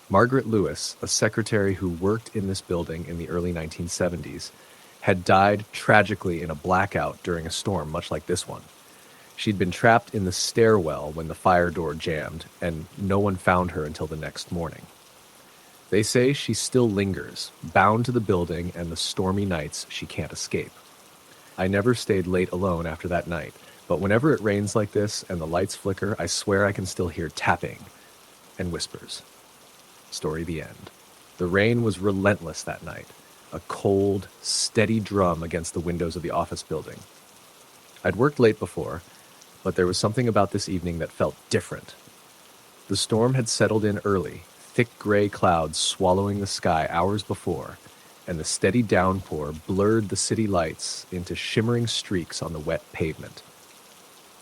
[SPEAKER 1] Margaret Lewis, a secretary who worked in this building in the early 1970s, had died tragically in a blackout during a storm much like this one. She'd been trapped in the stairwell when the fire door jammed, and no one found her until the next morning. They say she still lingers, bound to the building and the stormy nights she can't escape. I never stayed late alone after that night, but whenever it rains like this and the lights flicker, I swear I can still hear tapping and whispers. Story the end. The rain was relentless that night, a cold, steady drum against the windows of the office building. I'd worked late before, but there was something about this evening that felt different. The storm had settled in early, thick gray clouds swallowing the sky hours before, and the steady downpour blurred the city lights into shimmering streaks on the wet pavement.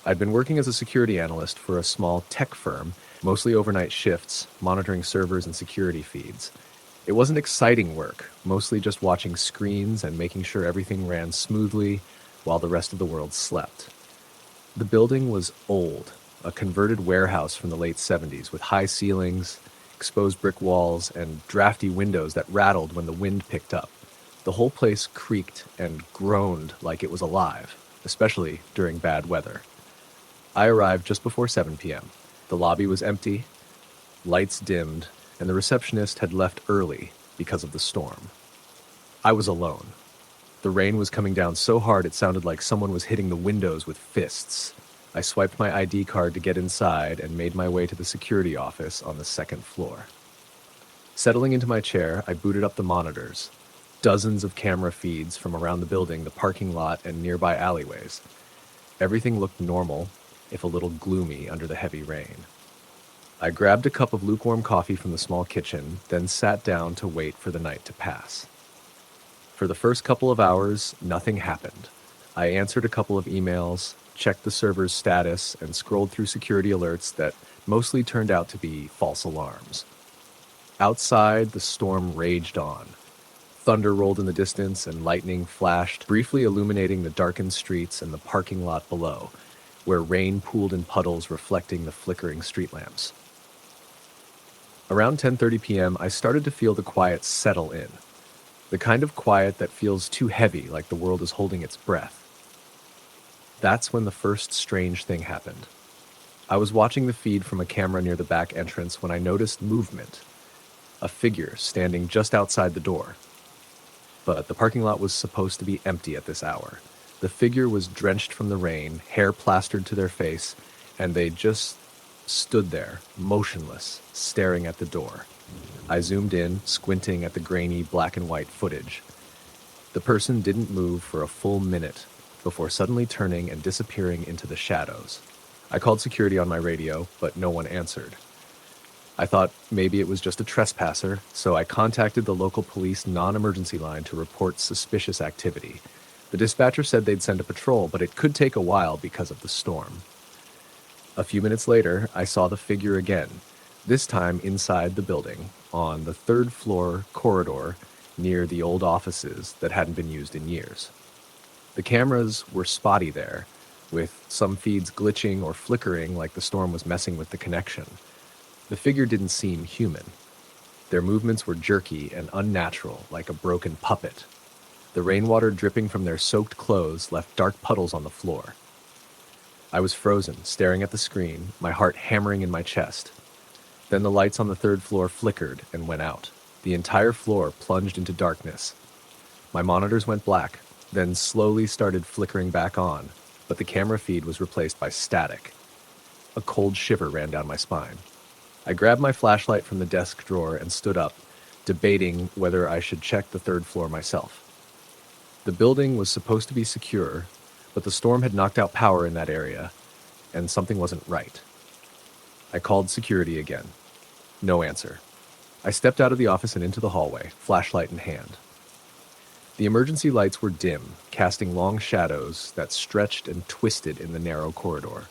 [SPEAKER 1] I'd been working as a security analyst for a small tech firm, mostly overnight shifts, monitoring servers and security feeds. It wasn't exciting work, mostly just watching screens and making sure everything ran smoothly while the rest of the world slept. The building was old, a converted warehouse from the late 70s with high ceilings, exposed brick walls, and drafty windows that rattled when the wind picked up. The whole place creaked and groaned like it was alive, especially during bad weather. I arrived just before 7 p.m. The lobby was empty, lights dimmed, and the receptionist had left early because of the storm. I was alone. The rain was coming down so hard it sounded like someone was hitting the windows with fists. I swiped my ID card to get inside and made my way to the security office on the second floor. Settling into my chair, I booted up the monitors. Dozens of camera feeds from around the building, the parking lot, and nearby alleyways. Everything looked normal, if a little gloomy under the heavy rain. I grabbed a cup of lukewarm coffee from the small kitchen, then sat down to wait for the night to pass. For the first couple of hours, nothing happened. I answered a couple of emails, checked the server's status, and scrolled through security alerts that mostly turned out to be false alarms. Outside, the storm raged on. Thunder rolled in the distance and lightning flashed, briefly illuminating the darkened streets and the parking lot below, where rain pooled in puddles reflecting the flickering street lamps. Around 10:30 p.m., I started to feel the quiet settle in. The kind of quiet that feels too heavy, like the world is holding its breath. That's when the first strange thing happened. I was watching the feed from a camera near the back entrance when I noticed movement. A figure standing just outside the door. But the parking lot was supposed to be empty at this hour. The figure was drenched from the rain, hair plastered to their face, and they just stood there, motionless, staring at the door. I zoomed in, squinting at the grainy black and white footage. The person didn't move for a full minute before suddenly turning and disappearing into the shadows. I called security on my radio, but no one answered. I thought maybe it was just a trespasser, so I contacted the local police non-emergency line to report suspicious activity. The dispatcher said they'd send a patrol, but it could take a while because of the storm. A few minutes later, I saw the figure again, this time inside the building, on the third floor corridor near the old offices that hadn't been used in years. The cameras were spotty there, with some feeds glitching or flickering like the storm was messing with the connection. The figure didn't seem human. Their movements were jerky and unnatural, like a broken puppet. The rainwater dripping from their soaked clothes left dark puddles on the floor. I was frozen, staring at the screen, my heart hammering in my chest. Then the lights on the third floor flickered and went out. The entire floor plunged into darkness. My monitors went black, then slowly started flickering back on, but the camera feed was replaced by static. A cold shiver ran down my spine. I grabbed my flashlight from the desk drawer and stood up, debating whether I should check the third floor myself. The building was supposed to be secure, but the storm had knocked out power in that area, and something wasn't right. I called security again. No answer. I stepped out of the office and into the hallway, flashlight in hand. The emergency lights were dim, casting long shadows that stretched and twisted in the narrow corridor.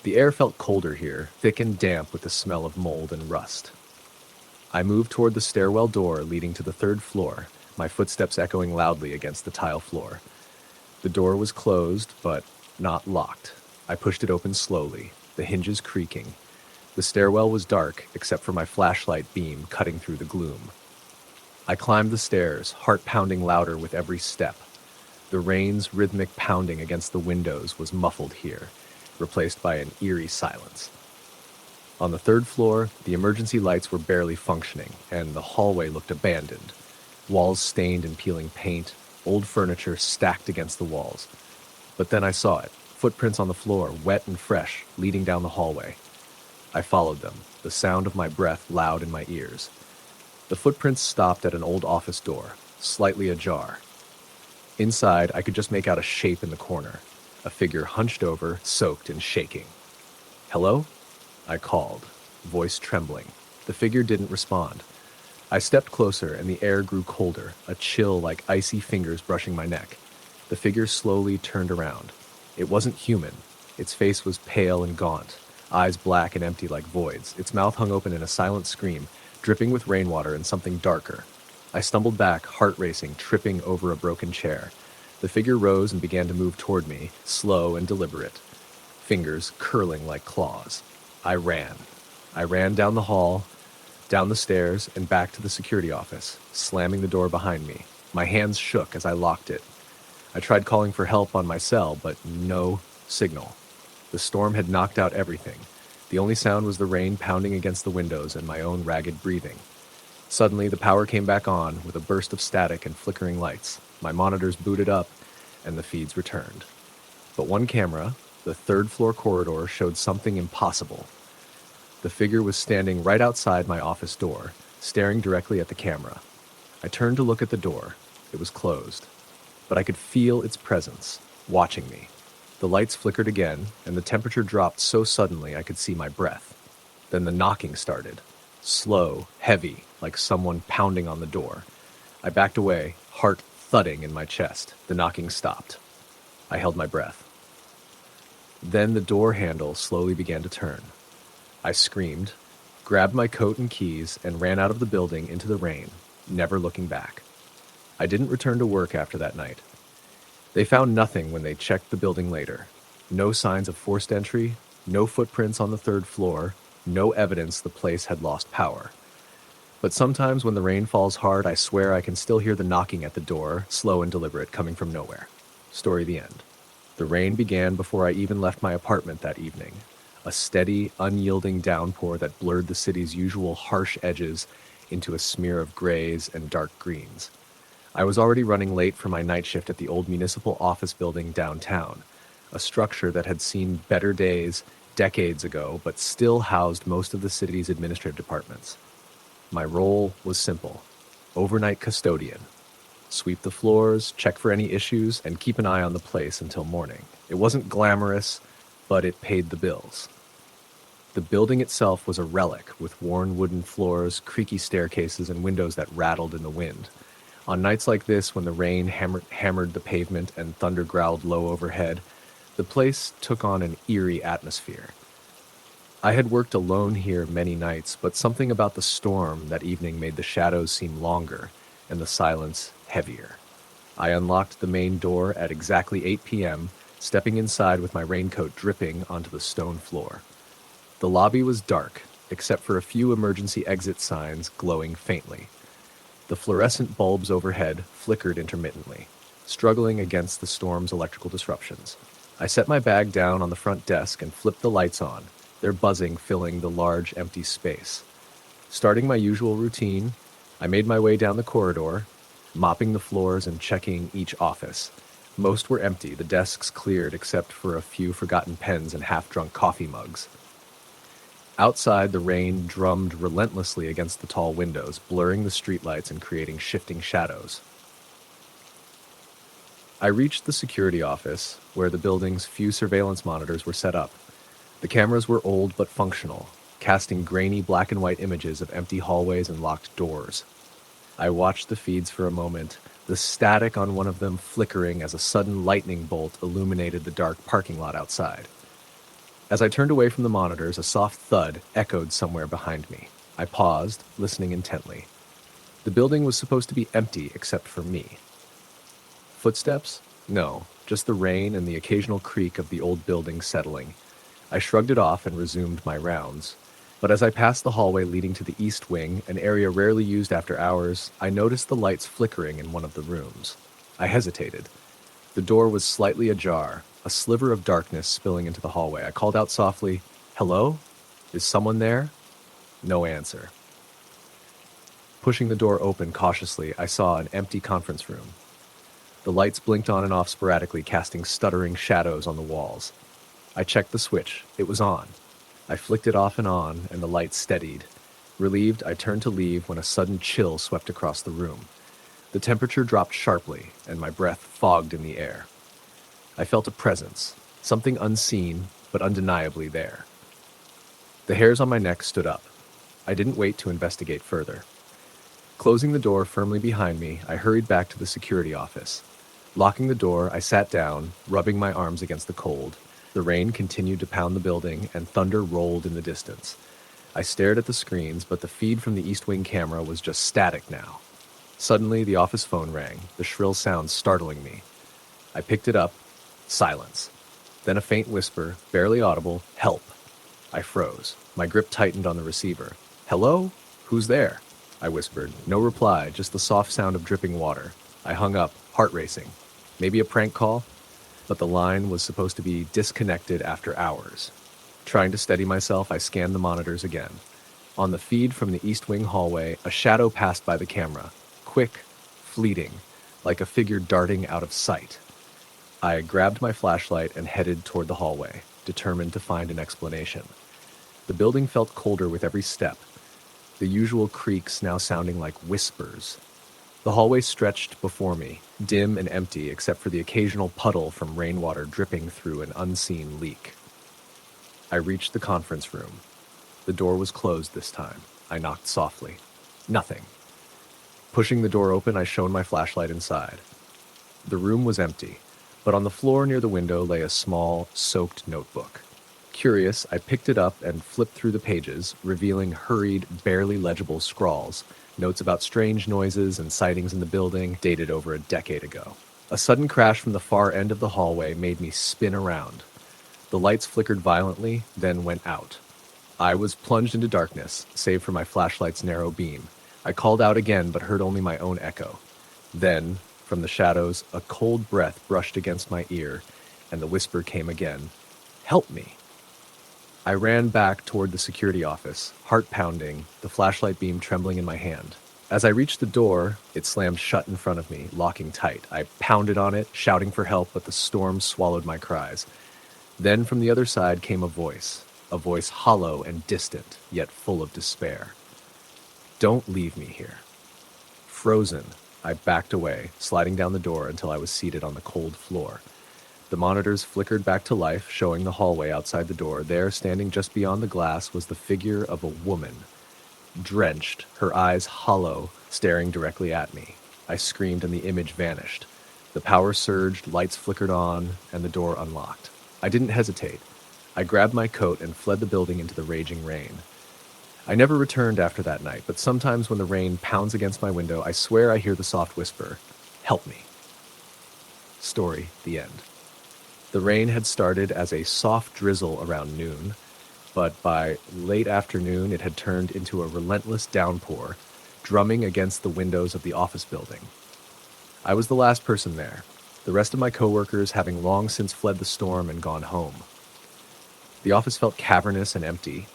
[SPEAKER 1] The air felt colder here, thick and damp with the smell of mold and rust. I moved toward the stairwell door leading to the third floor, my footsteps echoing loudly against the tile floor. The door was closed, but not locked. I pushed it open slowly, the hinges creaking. The stairwell was dark, except for my flashlight beam cutting through the gloom. I climbed the stairs, heart pounding louder with every step. The rain's rhythmic pounding against the windows was muffled here, replaced by an eerie silence. On the third floor, the emergency lights were barely functioning, and the hallway looked abandoned. Walls stained and peeling paint, old furniture stacked against the walls. But then I saw it, footprints on the floor, wet and fresh, leading down the hallway. I followed them, the sound of my breath loud in my ears. The footprints stopped at an old office door, slightly ajar. Inside, I could just make out a shape in the corner, a figure hunched over, soaked and shaking. "Hello?" I called, voice trembling. The figure didn't respond. I stepped closer and the air grew colder, a chill like icy fingers brushing my neck. The figure slowly turned around. It wasn't human. Its face was pale and gaunt, eyes black and empty like voids. Its mouth hung open in a silent scream, dripping with rainwater and something darker. I stumbled back, heart racing, tripping over a broken chair. The figure rose and began to move toward me, slow and deliberate, fingers curling like claws. I ran. I ran down the hall, down the stairs, and back to the security office, slamming the door behind me. My hands shook as I locked it. I tried calling for help on my cell, but no signal. The storm had knocked out everything. The only sound was the rain pounding against the windows and my own ragged breathing. Suddenly, the power came back on with a burst of static and flickering lights. My monitors booted up, and the feeds returned. But one camera, the third floor corridor, showed something impossible. The figure was standing right outside my office door, staring directly at the camera. I turned to look at the door. It was closed. But I could feel its presence, watching me. The lights flickered again, and the temperature dropped so suddenly I could see my breath. Then the knocking started. Slow, heavy, like someone pounding on the door. I backed away, heart thudding in my chest. The knocking stopped. I held my breath. Then the door handle slowly began to turn. I screamed, grabbed my coat and keys, and ran out of the building into the rain, never looking back. I didn't return to work after that night. They found nothing when they checked the building later. No signs of forced entry, no footprints on the third floor, no evidence the place had lost power. But sometimes when the rain falls hard, I swear I can still hear the knocking at the door, slow and deliberate, coming from nowhere. Story the end. The rain began before I even left my apartment that evening. A steady, unyielding downpour that blurred the city's usual harsh edges into a smear of grays and dark greens. I was already running late for my night shift at the old municipal office building downtown, a structure that had seen better days decades ago, but still housed most of the city's administrative departments. My role was simple: overnight custodian. Sweep the floors, check for any issues, and keep an eye on the place until morning. It wasn't glamorous, but it paid the bills. The building itself was a relic, with worn wooden floors, creaky staircases, and windows that rattled in the wind. On nights like this, when the rain hammered the pavement and thunder growled low overhead, the place took on an eerie atmosphere. I had worked alone here many nights, but something about the storm that evening made the shadows seem longer and the silence heavier. I unlocked the main door at exactly 8 p.m., stepping inside with my raincoat dripping onto the stone floor. The lobby was dark, except for a few emergency exit signs glowing faintly. The fluorescent bulbs overhead flickered intermittently, struggling against the storm's electrical disruptions. I set my bag down on the front desk and flipped the lights on, their buzzing filling the large, empty space. Starting my usual routine, I made my way down the corridor, mopping the floors and checking each office. Most were empty, the desks cleared except for a few forgotten pens and half-drunk coffee mugs. Outside, the rain drummed relentlessly against the tall windows, blurring the streetlights and creating shifting shadows. I reached the security office, where the building's few surveillance monitors were set up. The cameras were old but functional, casting grainy black and white images of empty hallways and locked doors. I watched the feeds for a moment, the static on one of them flickering as a sudden lightning bolt illuminated the dark parking lot outside. As I turned away from the monitors, a soft thud echoed somewhere behind me. I paused, listening intently. The building was supposed to be empty except for me. Footsteps? No, just the rain and the occasional creak of the old building settling. I shrugged it off and resumed my rounds. But as I passed the hallway leading to the east wing, an area rarely used after hours, I noticed the lights flickering in one of the rooms. I hesitated. The door was slightly ajar, a sliver of darkness spilling into the hallway. I called out softly, "Hello? Is someone there?" No answer. Pushing the door open cautiously, I saw an empty conference room. The lights blinked on and off sporadically, casting stuttering shadows on the walls. I checked the switch. It was on. I flicked it off and on, and the lights steadied. Relieved, I turned to leave when a sudden chill swept across the room. The temperature dropped sharply, and my breath fogged in the air. I felt a presence, something unseen, but undeniably there. The hairs on my neck stood up. I didn't wait to investigate further. Closing the door firmly behind me, I hurried back to the security office. Locking the door, I sat down, rubbing my arms against the cold. The rain continued to pound the building, and thunder rolled in the distance. I stared at the screens, but the feed from the East Wing camera was just static now. Suddenly, the office phone rang, the shrill sound startling me. I picked it up. Silence. Then a faint whisper, barely audible, "Help." I froze. My grip tightened on the receiver. "Hello? Who's there?" I whispered. No reply, just the soft sound of dripping water. I hung up, heart racing. Maybe a prank call? But the line was supposed to be disconnected after hours. Trying to steady myself, I scanned the monitors again. On the feed from the East Wing hallway, a shadow passed by the camera. Quick, fleeting, like a figure darting out of sight. I grabbed my flashlight and headed toward the hallway, determined to find an explanation. The building felt colder with every step, the usual creaks now sounding like whispers. The hallway stretched before me, dim and empty except for the occasional puddle from rainwater dripping through an unseen leak. I reached the conference room. The door was closed this time. I knocked softly. Nothing. Pushing the door open, I shone my flashlight inside. The room was empty, but on the floor near the window lay a small, soaked notebook. Curious, I picked it up and flipped through the pages, revealing hurried, barely legible scrawls, notes about strange noises and sightings in the building dated over a decade ago. A sudden crash from the far end of the hallway made me spin around. The lights flickered violently, then went out. I was plunged into darkness, save for my flashlight's narrow beam. I called out again, but heard only my own echo. Then, from the shadows, a cold breath brushed against my ear, and the whisper came again, "Help me." I ran back toward the security office, heart pounding, the flashlight beam trembling in my hand. As I reached the door, it slammed shut in front of me, locking tight. I pounded on it, shouting for help, but the storm swallowed my cries. Then from the other side came a voice hollow and distant, yet full of despair. "Don't leave me here." Frozen, I backed away, sliding down the door until I was seated on the cold floor. The monitors flickered back to life, showing the hallway outside the door. There, standing just beyond the glass, was the figure of a woman, drenched, her eyes hollow, staring directly at me. I screamed and the image vanished. The power surged, lights flickered on, and the door unlocked. I didn't hesitate. I grabbed my coat and fled the building into the raging rain. I never returned after that night, but sometimes when the rain pounds against my window, I swear I hear the soft whisper, "Help me." Story, the end. The rain had started as a soft drizzle around noon, but by late afternoon it had turned into a relentless downpour, drumming against the windows of the office building. I was the last person there, the rest of my coworkers having long since fled the storm and gone home. The office felt cavernous and empty,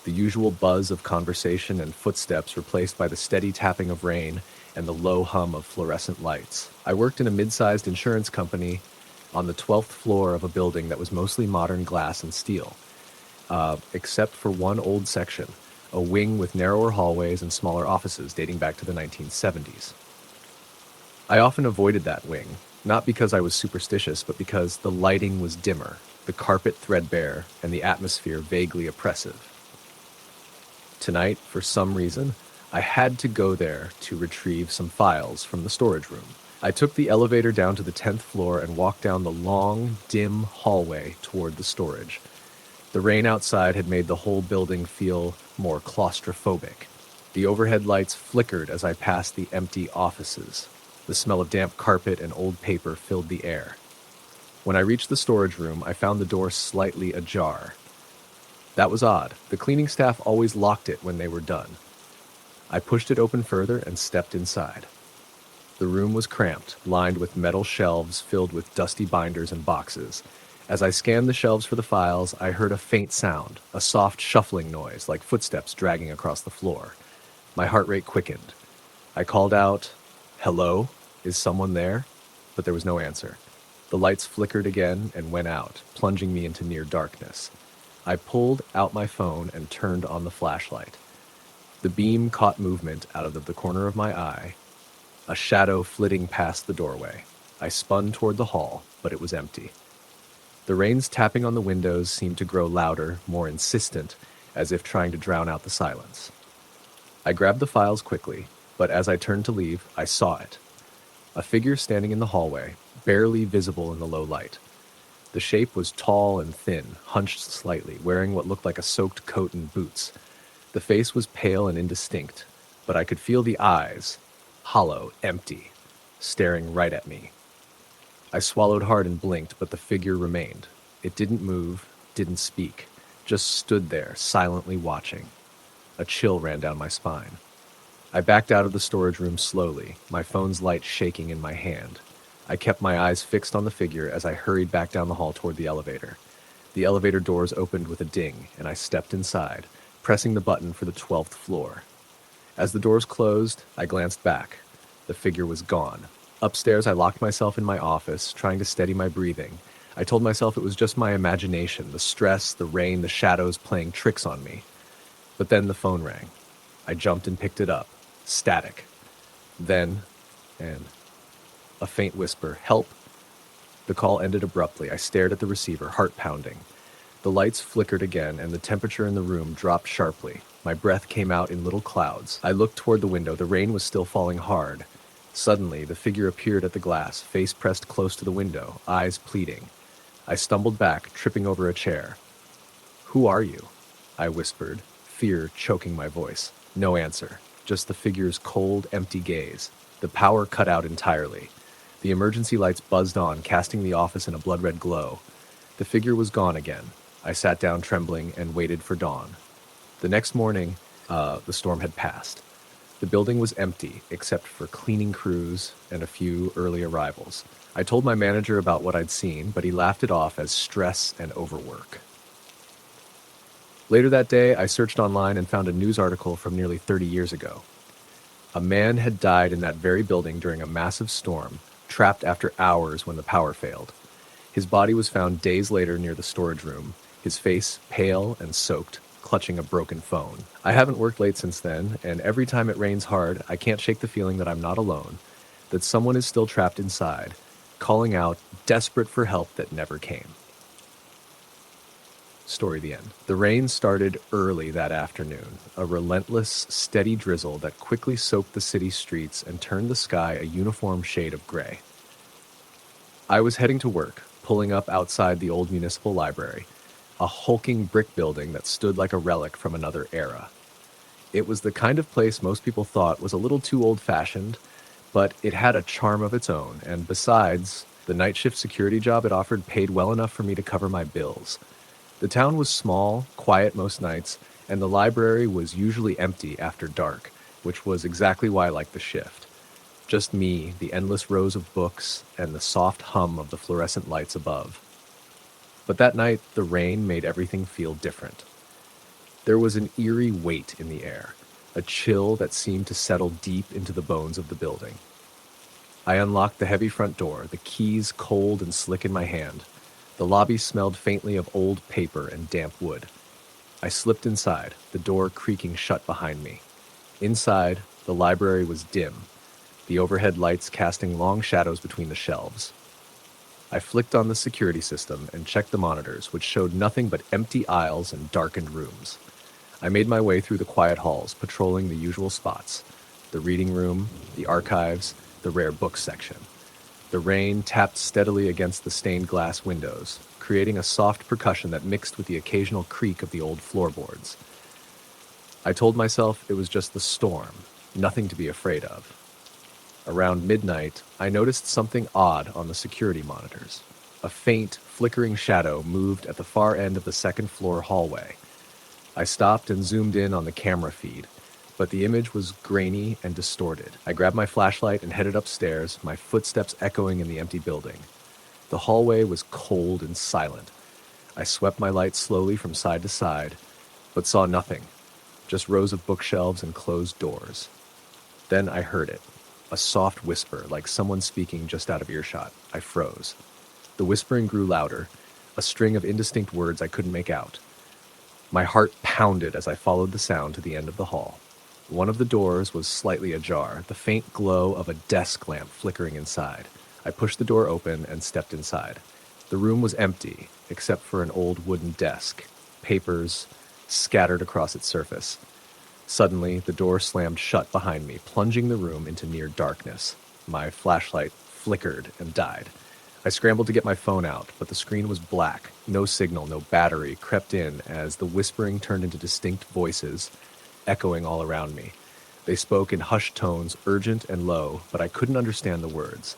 [SPEAKER 1] the usual buzz of conversation and footsteps replaced by the steady tapping of rain and the low hum of fluorescent lights. I worked in a mid-sized insurance company on the 12th floor of a building that was mostly modern glass and steel, except for one old section, a wing with narrower hallways and smaller offices dating back to the 1970s. I often avoided that wing, not because I was superstitious, but because the lighting was dimmer, the carpet threadbare, and the atmosphere vaguely oppressive. Tonight, for some reason, I had to go there to retrieve some files from the storage room. I took the elevator down to the 10th floor and walked down the long, dim hallway toward the storage. The rain outside had made the whole building feel more claustrophobic. The overhead lights flickered as I passed the empty offices. The smell of damp carpet and old paper filled the air. When I reached the storage room, I found the door slightly ajar. That was odd. The cleaning staff always locked it when they were done. I pushed it open further and stepped inside. The room was cramped, lined with metal shelves filled with dusty binders and boxes. As I scanned the shelves for the files, I heard a faint sound, a soft shuffling noise like footsteps dragging across the floor. My heart rate quickened. I called out, "Hello? Is someone there?" But there was no answer. The lights flickered again and went out, plunging me into near darkness. I pulled out my phone and turned on the flashlight. The beam caught movement out of the corner of my eye, a shadow flitting past the doorway. I spun toward the hall, but it was empty. The rain's tapping on the windows seemed to grow louder, more insistent, as if trying to drown out the silence. I grabbed the files quickly, but as I turned to leave, I saw it. A figure standing in the hallway, barely visible in the low light. The shape was tall and thin, hunched slightly, wearing what looked like a soaked coat and boots. The face was pale and indistinct, but I could feel the eyes, hollow, empty, staring right at me. I swallowed hard and blinked, but the figure remained. It didn't move, didn't speak, just stood there, silently watching. A chill ran down my spine. I backed out of the storage room slowly, my phone's light shaking in my hand. I kept my eyes fixed on the figure as I hurried back down the hall toward the elevator. The elevator doors opened with a ding, and I stepped inside, pressing the button for the 12th floor. As the doors closed, I glanced back. The figure was gone. Upstairs, I locked myself in my office, trying to steady my breathing. I told myself it was just my imagination, the stress, the rain, the shadows playing tricks on me. But then the phone rang. I jumped and picked it up. Static. Then, and a faint whisper, "Help." The call ended abruptly. I stared at the receiver, heart pounding. The lights flickered again, and the temperature in the room dropped sharply. My breath came out in little clouds. I looked toward the window. The rain was still falling hard. Suddenly, the figure appeared at the glass, face pressed close to the window, eyes pleading. I stumbled back, tripping over a chair. "Who are you?" I whispered, fear choking my voice. No answer, just the figure's cold, empty gaze. The power cut out entirely. The emergency lights buzzed on, casting the office in a blood-red glow. The figure was gone again. I sat down trembling and waited for dawn. The next morning, the storm had passed. The building was empty, except for cleaning crews and a few early arrivals. I told my manager about what I'd seen, but he laughed it off as stress and overwork. Later that day, I searched online and found a news article from nearly 30 years ago. A man had died in that very building during a massive storm, trapped after hours when the power failed. His body was found days later near the storage room, his face pale and soaked, clutching a broken phone. I haven't worked late since then, and every time it rains hard, I can't shake the feeling that I'm not alone, that someone is still trapped inside, calling out, desperate for help that never came. Story the end. The rain started early that afternoon, a relentless, steady drizzle that quickly soaked the city streets and turned the sky a uniform shade of gray. I was heading to work, pulling up outside the old municipal library, a hulking brick building that stood like a relic from another era. It was the kind of place most people thought was a little too old-fashioned, but it had a charm of its own, and besides, the night shift security job it offered paid well enough for me to cover my bills. The town was small, quiet most nights, and the library was usually empty after dark, which was exactly why I liked the shift. Just me, the endless rows of books, and the soft hum of the fluorescent lights above. But that night, the rain made everything feel different. There was an eerie weight in the air, a chill that seemed to settle deep into the bones of the building. I unlocked the heavy front door, the keys cold and slick in my hand. The lobby smelled faintly of old paper and damp wood. I slipped inside, the door creaking shut behind me. Inside, the library was dim, the overhead lights casting long shadows between the shelves. I flicked on the security system and checked the monitors, which showed nothing but empty aisles and darkened rooms. I made my way through the quiet halls, patrolling the usual spots: the reading room, the archives, the rare books section. The rain tapped steadily against the stained glass windows, creating a soft percussion that mixed with the occasional creak of the old floorboards. I told myself it was just the storm, nothing to be afraid of. Around midnight, I noticed something odd on the security monitors. A faint, flickering shadow moved at the far end of the second-floor hallway. I stopped and zoomed in on the camera feed, but the image was grainy and distorted. I grabbed my flashlight and headed upstairs, my footsteps echoing in the empty building. The hallway was cold and silent. I swept my light slowly from side to side, but saw nothing, just rows of bookshelves and closed doors. Then I heard it, a soft whisper, like someone speaking just out of earshot. I froze. The whispering grew louder, a string of indistinct words I couldn't make out. My heart pounded as I followed the sound to the end of the hall. One of the doors was slightly ajar, the faint glow of a desk lamp flickering inside. I pushed the door open and stepped inside. The room was empty, except for an old wooden desk, papers scattered across its surface. Suddenly, the door slammed shut behind me, plunging the room into near darkness. My flashlight flickered and died. I scrambled to get my phone out, but the screen was black. No signal, no battery crept in as the whispering turned into distinct voices, echoing all around me. They spoke in hushed tones, urgent and low, but I couldn't understand the words.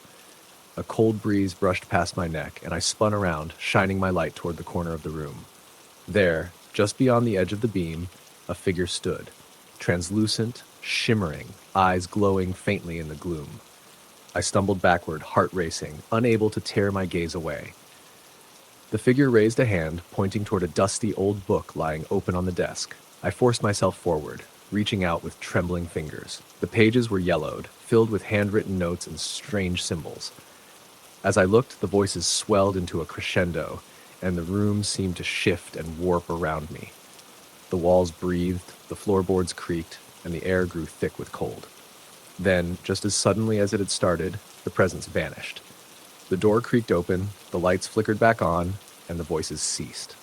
[SPEAKER 1] A cold breeze brushed past my neck, and I spun around, shining my light toward the corner of the room. There, just beyond the edge of the beam, a figure stood, translucent, shimmering, eyes glowing faintly in the gloom. I stumbled backward, heart racing, unable to tear my gaze away. The figure raised a hand, pointing toward a dusty old book lying open on the desk. I forced myself forward, reaching out with trembling fingers. The pages were yellowed, filled with handwritten notes and strange symbols. As I looked, the voices swelled into a crescendo, and the room seemed to shift and warp around me. The walls breathed, the floorboards creaked, and the air grew thick with cold. Then, just as suddenly as it had started, the presence vanished. The door creaked open, the lights flickered back on, and the voices ceased.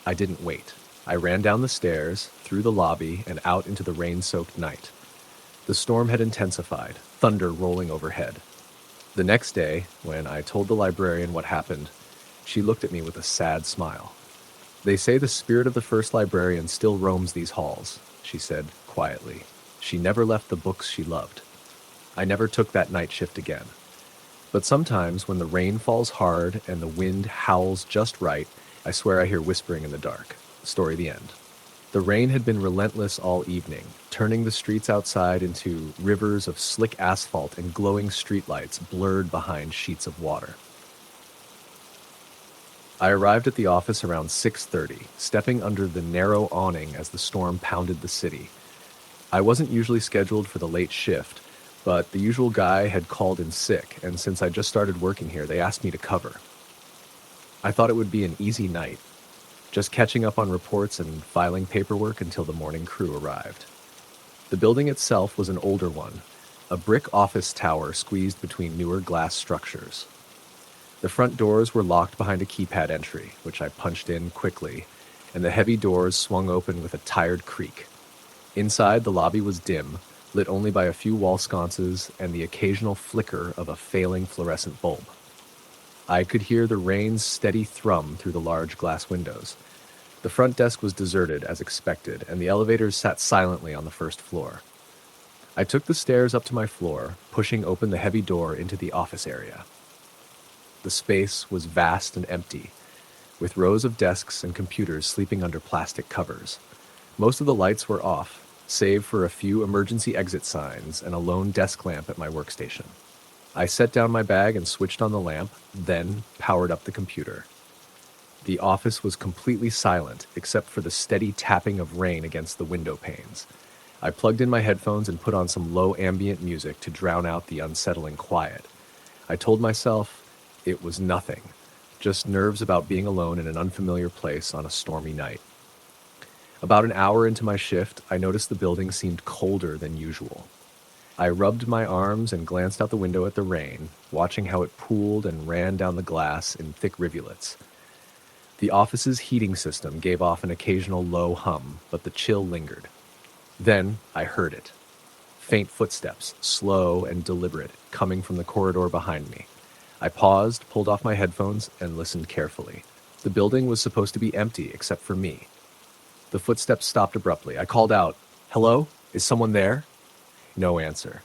[SPEAKER 1] I didn't wait. I ran down the stairs, through the lobby, and out into the rain-soaked night. The storm had intensified, thunder rolling overhead. The next day, when I told the librarian what happened, she looked at me with a sad smile. They say the spirit of the first librarian still roams these halls, she said quietly. She never left the books she loved. I never took that night shift again. But sometimes, when the rain falls hard and the wind howls just right, I swear I hear whispering in the dark. Story the end. The rain had been relentless all evening, turning the streets outside into rivers of slick asphalt and glowing streetlights blurred behind sheets of water. I arrived at the office around 6:30, stepping under the narrow awning as the storm pounded the city. I wasn't usually scheduled for the late shift, but the usual guy had called in sick, and since I just started working here, they asked me to cover. I thought it would be an easy night, just catching up on reports and filing paperwork until the morning crew arrived. The building itself was an older one, a brick office tower squeezed between newer glass structures. The front doors were locked behind a keypad entry, which I punched in quickly, and the heavy doors swung open with a tired creak. Inside, the lobby was dim, lit only by a few wall sconces and the occasional flicker of a failing fluorescent bulb. I could hear the rain's steady thrum through the large glass windows. The front desk was deserted, as expected, and the elevators sat silently on the first floor. I took the stairs up to my floor, pushing open the heavy door into the office area. The space was vast and empty, with rows of desks and computers sleeping under plastic covers. Most of the lights were off, save for a few emergency exit signs and a lone desk lamp at my workstation. I set down my bag and switched on the lamp, then powered up the computer. The office was completely silent, except for the steady tapping of rain against the window panes. I plugged in my headphones and put on some low ambient music to drown out the unsettling quiet. I told myself it was nothing, just nerves about being alone in an unfamiliar place on a stormy night. About an hour into my shift, I noticed the building seemed colder than usual. I rubbed my arms and glanced out the window at the rain, watching how it pooled and ran down the glass in thick rivulets. The office's heating system gave off an occasional low hum, but the chill lingered. Then I heard it. Faint footsteps, slow and deliberate, coming from the corridor behind me. I paused, pulled off my headphones, and listened carefully. The building was supposed to be empty except for me. The footsteps stopped abruptly. I called out, "Hello? Is someone there?" No answer.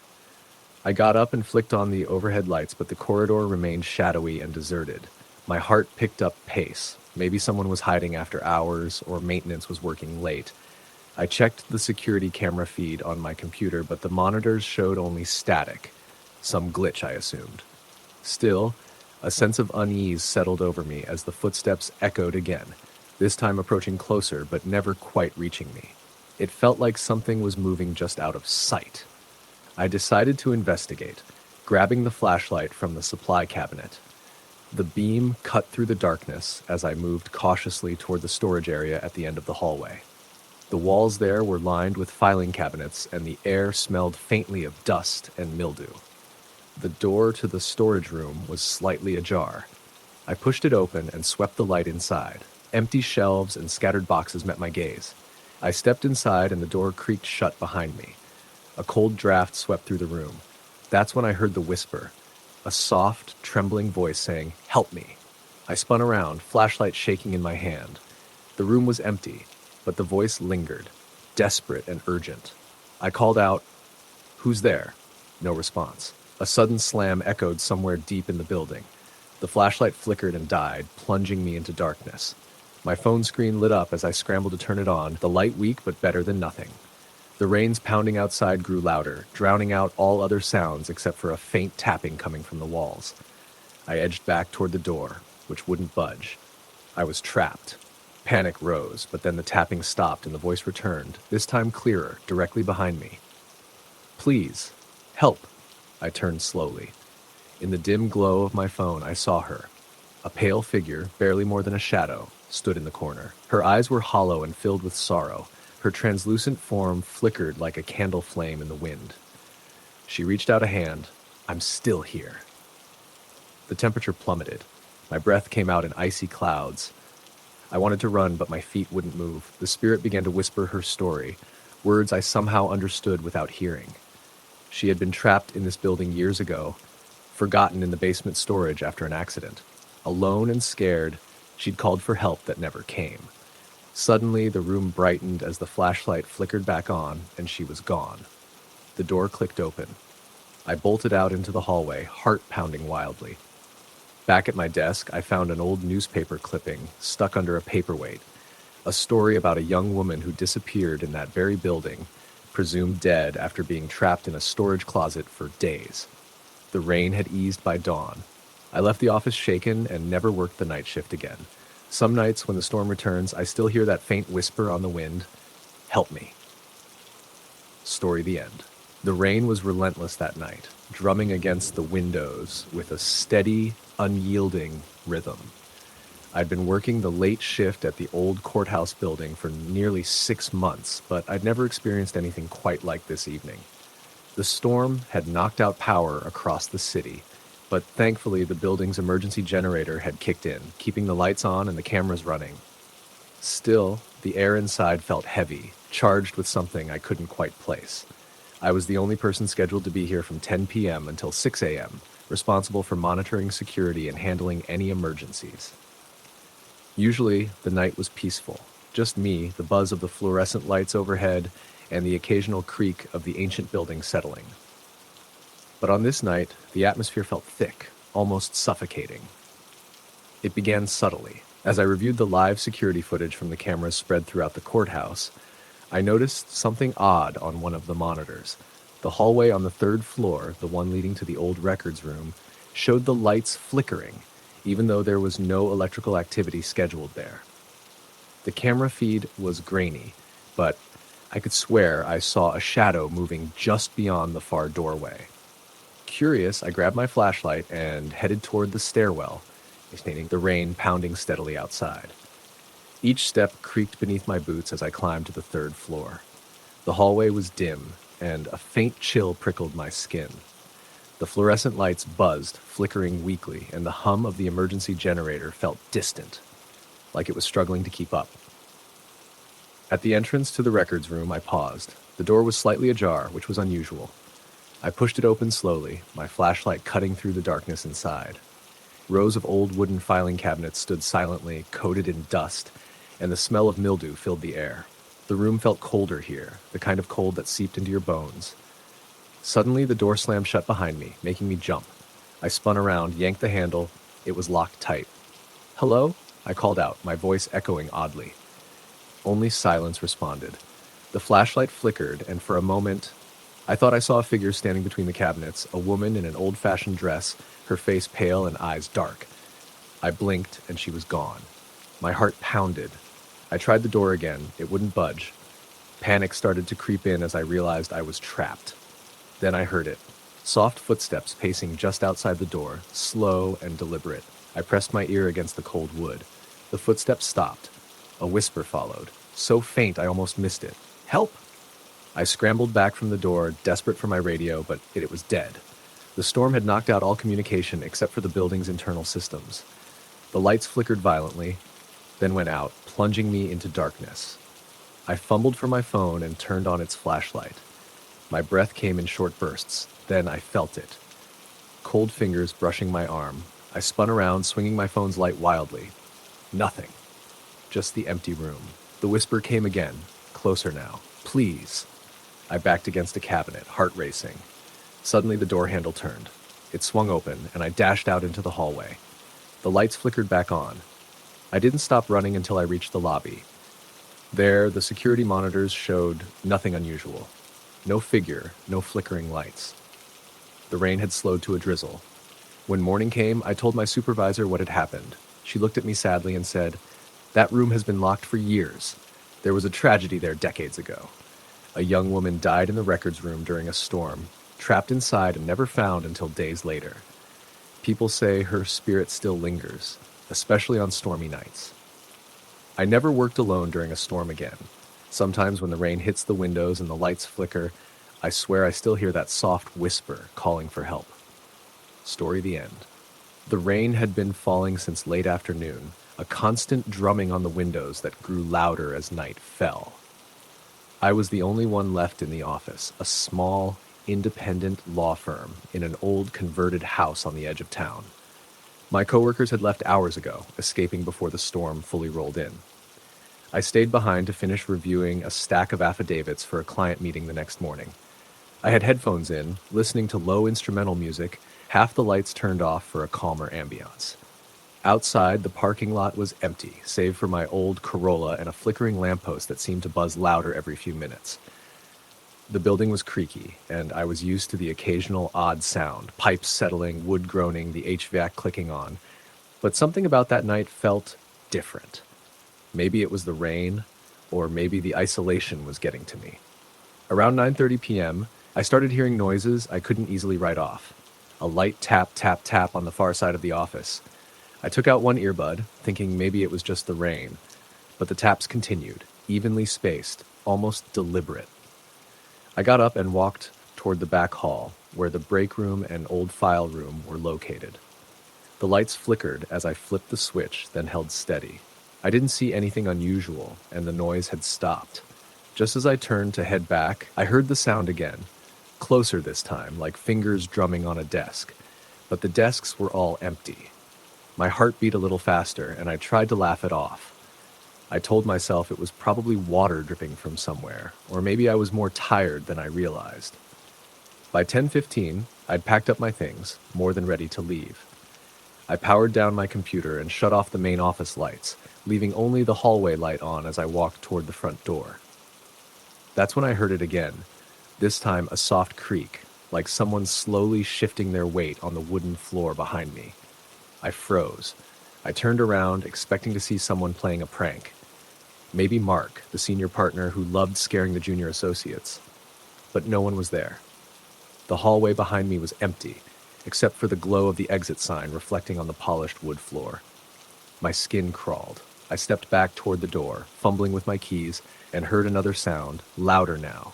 [SPEAKER 1] I got up and flicked on the overhead lights, but the corridor remained shadowy and deserted. My heart picked up pace. Maybe someone was hiding after hours, or maintenance was working late. I checked the security camera feed on my computer, but the monitors showed only static. Some glitch, I assumed. Still, a sense of unease settled over me as the footsteps echoed again, this time approaching closer but never quite reaching me. It felt like something was moving just out of sight. I decided to investigate, grabbing the flashlight from the supply cabinet. The beam cut through the darkness as I moved cautiously toward the storage area at the end of the hallway. The walls there were lined with filing cabinets, and the air smelled faintly of dust and mildew. The door to the storage room was slightly ajar. I pushed it open and swept the light inside. Empty shelves and scattered boxes met my gaze. I stepped inside and the door creaked shut behind me. A cold draft swept through the room. That's when I heard the whisper, a soft, trembling voice saying, "Help me." I spun around, flashlight shaking in my hand. The room was empty, but the voice lingered, desperate and urgent. I called out, "Who's there?" No response. A sudden slam echoed somewhere deep in the building. The flashlight flickered and died, plunging me into darkness. My phone screen lit up as I scrambled to turn it on, the light weak but better than nothing. The rain's pounding outside grew louder, drowning out all other sounds except for a faint tapping coming from the walls. I edged back toward the door, which wouldn't budge. I was trapped. Panic rose, but then the tapping stopped and the voice returned, this time clearer, directly behind me. "Please, help." I turned slowly. In the dim glow of my phone, I saw her. A pale figure, barely more than a shadow, stood in the corner. Her eyes were hollow and filled with sorrow. Her translucent form flickered like a candle flame in the wind. She reached out a hand. "I'm still here." The temperature plummeted. My breath came out in icy clouds. I wanted to run, but my feet wouldn't move. The spirit began to whisper her story, words I somehow understood without hearing. She had been trapped in this building years ago, forgotten in the basement storage after an accident. Alone and scared, she'd called for help that never came. Suddenly, the room brightened as the flashlight flickered back on, and she was gone. The door clicked open. I bolted out into the hallway, heart pounding wildly. Back at my desk, I found an old newspaper clipping stuck under a paperweight, a story about a young woman who disappeared in that very building, presumed dead after being trapped in a storage closet for days. The rain had eased by dawn. I left the office shaken and never worked the night shift again. Some nights when the storm returns, I still hear that faint whisper on the wind, "Help me." Story the end. The rain was relentless that night, drumming against the windows with a steady, unyielding rhythm. I'd been working the late shift at the old courthouse building for nearly 6 months, but I'd never experienced anything quite like this evening. The storm had knocked out power across the city, but thankfully the building's emergency generator had kicked in, keeping the lights on and the cameras running. Still, the air inside felt heavy, charged with something I couldn't quite place. I was the only person scheduled to be here from 10 p.m. until 6 a.m., responsible for monitoring security and handling any emergencies. Usually, the night was peaceful. Just me, the buzz of the fluorescent lights overhead, and the occasional creak of the ancient building settling. But on this night, the atmosphere felt thick, almost suffocating. It began subtly. As I reviewed the live security footage from the cameras spread throughout the courthouse, I noticed something odd on one of the monitors. The hallway on the third floor, the one leading to the old records room, showed the lights flickering, even though there was no electrical activity scheduled there. The camera feed was grainy, but I could swear I saw a shadow moving just beyond the far doorway. Curious, I grabbed my flashlight and headed toward the stairwell, maintaining the rain pounding steadily outside. Each step creaked beneath my boots as I climbed to the third floor. The hallway was dim, and a faint chill prickled my skin. The fluorescent lights buzzed, flickering weakly, and the hum of the emergency generator felt distant, like it was struggling to keep up. At the entrance to the records room, I paused. The door was slightly ajar, which was unusual. I pushed it open slowly, my flashlight cutting through the darkness inside. Rows of old wooden filing cabinets stood silently, coated in dust, and the smell of mildew filled the air. The room felt colder here, the kind of cold that seeped into your bones. Suddenly, the door slammed shut behind me, making me jump. I spun around, yanked the handle. It was locked tight. "Hello?" I called out, my voice echoing oddly. Only silence responded. The flashlight flickered, and for a moment, I thought I saw a figure standing between the cabinets, a woman in an old-fashioned dress, her face pale and eyes dark. I blinked, and she was gone. My heart pounded. I tried the door again. It wouldn't budge. Panic started to creep in as I realized I was trapped. Then I heard it. Soft footsteps pacing just outside the door, slow and deliberate. I pressed my ear against the cold wood. The footsteps stopped. A whisper followed, so faint I almost missed it. "Help!" I scrambled back from the door, desperate for my radio, but it was dead. The storm had knocked out all communication except for the building's internal systems. The lights flickered violently, then went out, plunging me into darkness. I fumbled for my phone and turned on its flashlight. My breath came in short bursts. Then I felt it. Cold fingers brushing my arm. I spun around, swinging my phone's light wildly. Nothing. Just the empty room. The whisper came again, closer now. "Please." I backed against a cabinet, heart racing. Suddenly the door handle turned. It swung open, and I dashed out into the hallway. The lights flickered back on. I didn't stop running until I reached the lobby. There, the security monitors showed nothing unusual. No figure, no flickering lights. The rain had slowed to a drizzle. When morning came, I told my supervisor what had happened. She looked at me sadly and said, "That room has been locked for years. There was a tragedy there decades ago. A young woman died in the records room during a storm, trapped inside and never found until days later. People say her spirit still lingers, especially on stormy nights." I never worked alone during a storm again. Sometimes when the rain hits the windows and the lights flicker, I swear I still hear that soft whisper calling for help. Story the end. The rain had been falling since late afternoon, a constant drumming on the windows that grew louder as night fell. I was the only one left in the office, a small, independent law firm in an old converted house on the edge of town. My coworkers had left hours ago, escaping before the storm fully rolled in. I stayed behind to finish reviewing a stack of affidavits for a client meeting the next morning. I had headphones in, listening to low instrumental music, half the lights turned off for a calmer ambiance. Outside, the parking lot was empty, save for my old Corolla and a flickering lamppost that seemed to buzz louder every few minutes. The building was creaky, and I was used to the occasional odd sound, pipes settling, wood groaning, the HVAC clicking on. But something about that night felt different. Maybe it was the rain, or maybe the isolation was getting to me. Around 9:30 p.m., I started hearing noises I couldn't easily write off. A light tap, tap, tap on the far side of the office. I took out one earbud, thinking maybe it was just the rain, but the taps continued, evenly spaced, almost deliberate. I got up and walked toward the back hall, where the break room and old file room were located. The lights flickered as I flipped the switch, then held steady. I didn't see anything unusual, and the noise had stopped. Just as I turned to head back, I heard the sound again, closer this time, like fingers drumming on a desk. But the desks were all empty. My heart beat a little faster, and I tried to laugh it off. I told myself it was probably water dripping from somewhere, or maybe I was more tired than I realized. By 10:15, I'd packed up my things, more than ready to leave. I powered down my computer and shut off the main office lights, leaving only the hallway light on as I walked toward the front door. That's when I heard it again, this time a soft creak, like someone slowly shifting their weight on the wooden floor behind me. I froze. I turned around, expecting to see someone playing a prank. Maybe Mark, the senior partner who loved scaring the junior associates. But no one was there. The hallway behind me was empty, except for the glow of the exit sign reflecting on the polished wood floor. My skin crawled. I stepped back toward the door, fumbling with my keys, and heard another sound, louder now.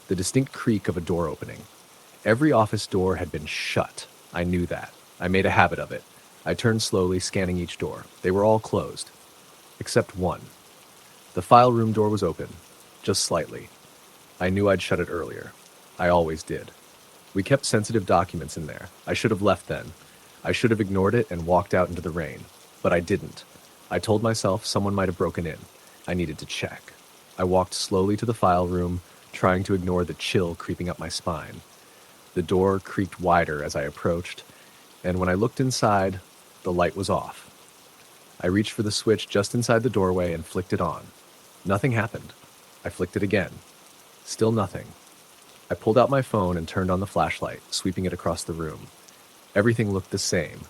[SPEAKER 1] The distinct creak of a door opening. Every office door had been shut. I knew that. I made a habit of it. I turned slowly, scanning each door. They were all closed, except one. The file room door was open, just slightly. I knew I'd shut it earlier. I always did. We kept sensitive documents in there. I should have left then. I should have ignored it and walked out into the rain. But I didn't. I told myself someone might have broken in. I needed to check. I walked slowly to the file room, trying to ignore the chill creeping up my spine. The door creaked wider as I approached, and when I looked inside, the light was off. I reached for the switch just inside the doorway and flicked it on. Nothing happened. I flicked it again. Still nothing. I pulled out my phone and turned on the flashlight, sweeping it across the room. Everything looked the same.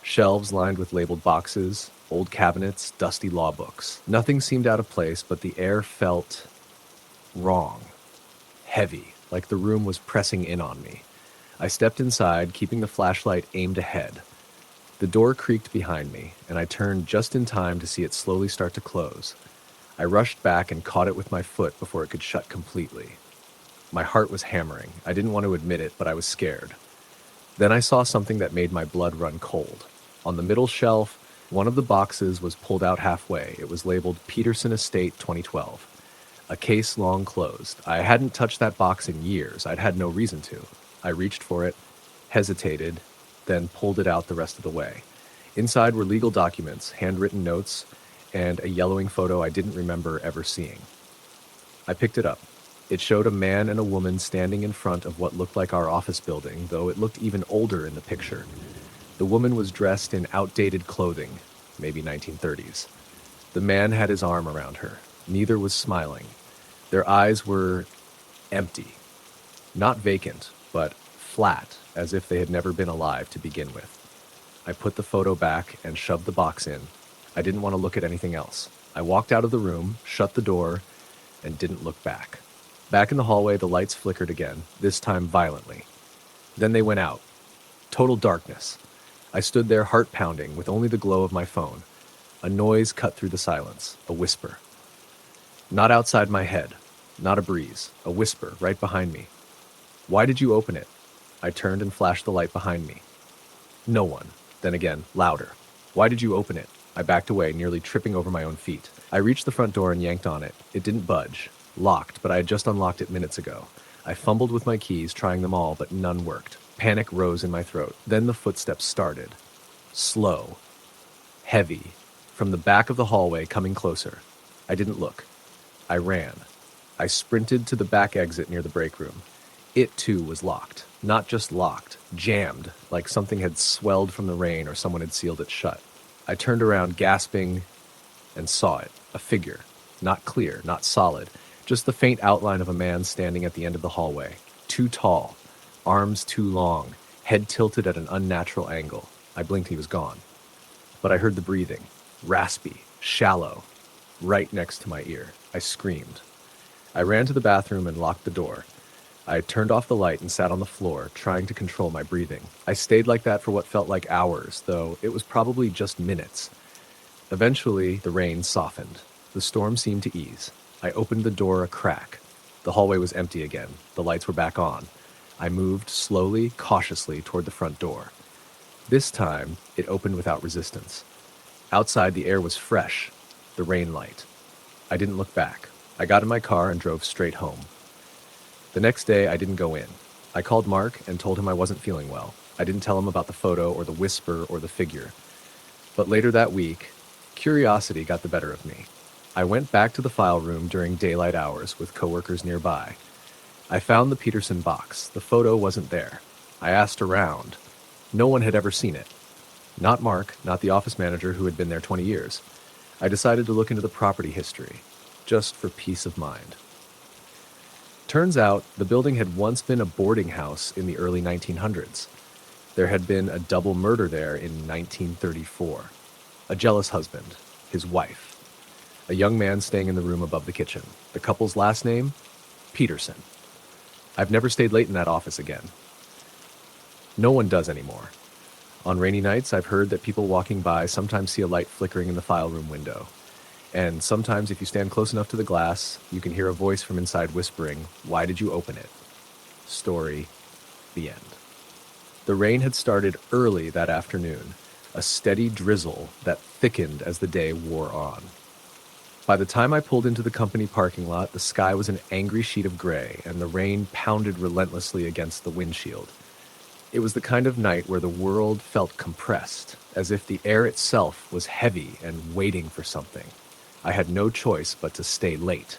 [SPEAKER 1] Shelves lined with labeled boxes, old cabinets, dusty law books. Nothing seemed out of place, but the air felt wrong. Heavy, like the room was pressing in on me. I stepped inside, keeping the flashlight aimed ahead. The door creaked behind me, and I turned just in time to see it slowly start to close. I rushed back and caught it with my foot before it could shut completely. My heart was hammering. I didn't want to admit it, but I was scared. Then I saw something that made my blood run cold. On the middle shelf, one of the boxes was pulled out halfway. It was labeled Peterson Estate 2012. A case long closed. I hadn't touched that box in years. I'd had no reason to. I reached for it, hesitated, then pulled it out the rest of the way. Inside were legal documents, handwritten notes, and a yellowing photo I didn't remember ever seeing. I picked it up. It showed a man and a woman standing in front of what looked like our office building, though it looked even older in the picture. The woman was dressed in outdated clothing, maybe 1930s. The man had his arm around her. Neither was smiling. Their eyes were empty. Not vacant, but flat, as if they had never been alive to begin with. I put the photo back and shoved the box in. I didn't want to look at anything else. I walked out of the room, shut the door, and didn't look back. Back in the hallway, the lights flickered again, this time violently. Then they went out. Total darkness. I stood there, heart pounding, with only the glow of my phone. A noise cut through the silence, a whisper. Not outside my head, not a breeze, a whisper right behind me. Why did you open it? I turned and flashed the light behind me. No one. Then again, louder. Why did you open it? I backed away, nearly tripping over my own feet. I reached the front door and yanked on it. It didn't budge. Locked, but I had just unlocked it minutes ago. I fumbled with my keys, trying them all, but none worked. Panic rose in my throat. Then the footsteps started. Slow. Heavy. From the back of the hallway, coming closer. I didn't look. I ran. I sprinted to the back exit near the break room. It, too, was locked. Not just locked, jammed, like something had swelled from the rain or someone had sealed it shut. I turned around, gasping, and saw it. A figure. Not clear, not solid. Just the faint outline of a man standing at the end of the hallway. Too tall. Arms too long. Head tilted at an unnatural angle. I blinked, he was gone. But I heard the breathing. Raspy. Shallow. Right next to my ear. I screamed. I ran to the bathroom and locked the door. I turned off the light and sat on the floor, trying to control my breathing. I stayed like that for what felt like hours, though it was probably just minutes. Eventually, the rain softened. The storm seemed to ease. I opened the door a crack. The hallway was empty again. The lights were back on. I moved slowly, cautiously toward the front door. This time, it opened without resistance. Outside, the air was fresh, the rain light. I didn't look back. I got in my car and drove straight home. The next day, I didn't go in. I called Mark and told him I wasn't feeling well. I didn't tell him about the photo or the whisper or the figure. But later that week, curiosity got the better of me. I went back to the file room during daylight hours with coworkers nearby. I found the Peterson box. The photo wasn't there. I asked around. No one had ever seen it. Not Mark, not the office manager who had been there 20 years. I decided to look into the property history, just for peace of mind. Turns out, the building had once been a boarding house in the early 1900s. There had been a double murder there in 1934. A jealous husband, his wife. A young man staying in the room above the kitchen. The couple's last name? Peterson. I've never stayed late in that office again. No one does anymore. On rainy nights, I've heard that people walking by sometimes see a light flickering in the file room window. And sometimes if you stand close enough to the glass, you can hear a voice from inside whispering, "Why did you open it?" Story, the end. The rain had started early that afternoon, a steady drizzle that thickened as the day wore on. By the time I pulled into the company parking lot, the sky was an angry sheet of gray, and the rain pounded relentlessly against the windshield. It was the kind of night where the world felt compressed, as if the air itself was heavy and waiting for something. I had no choice but to stay late.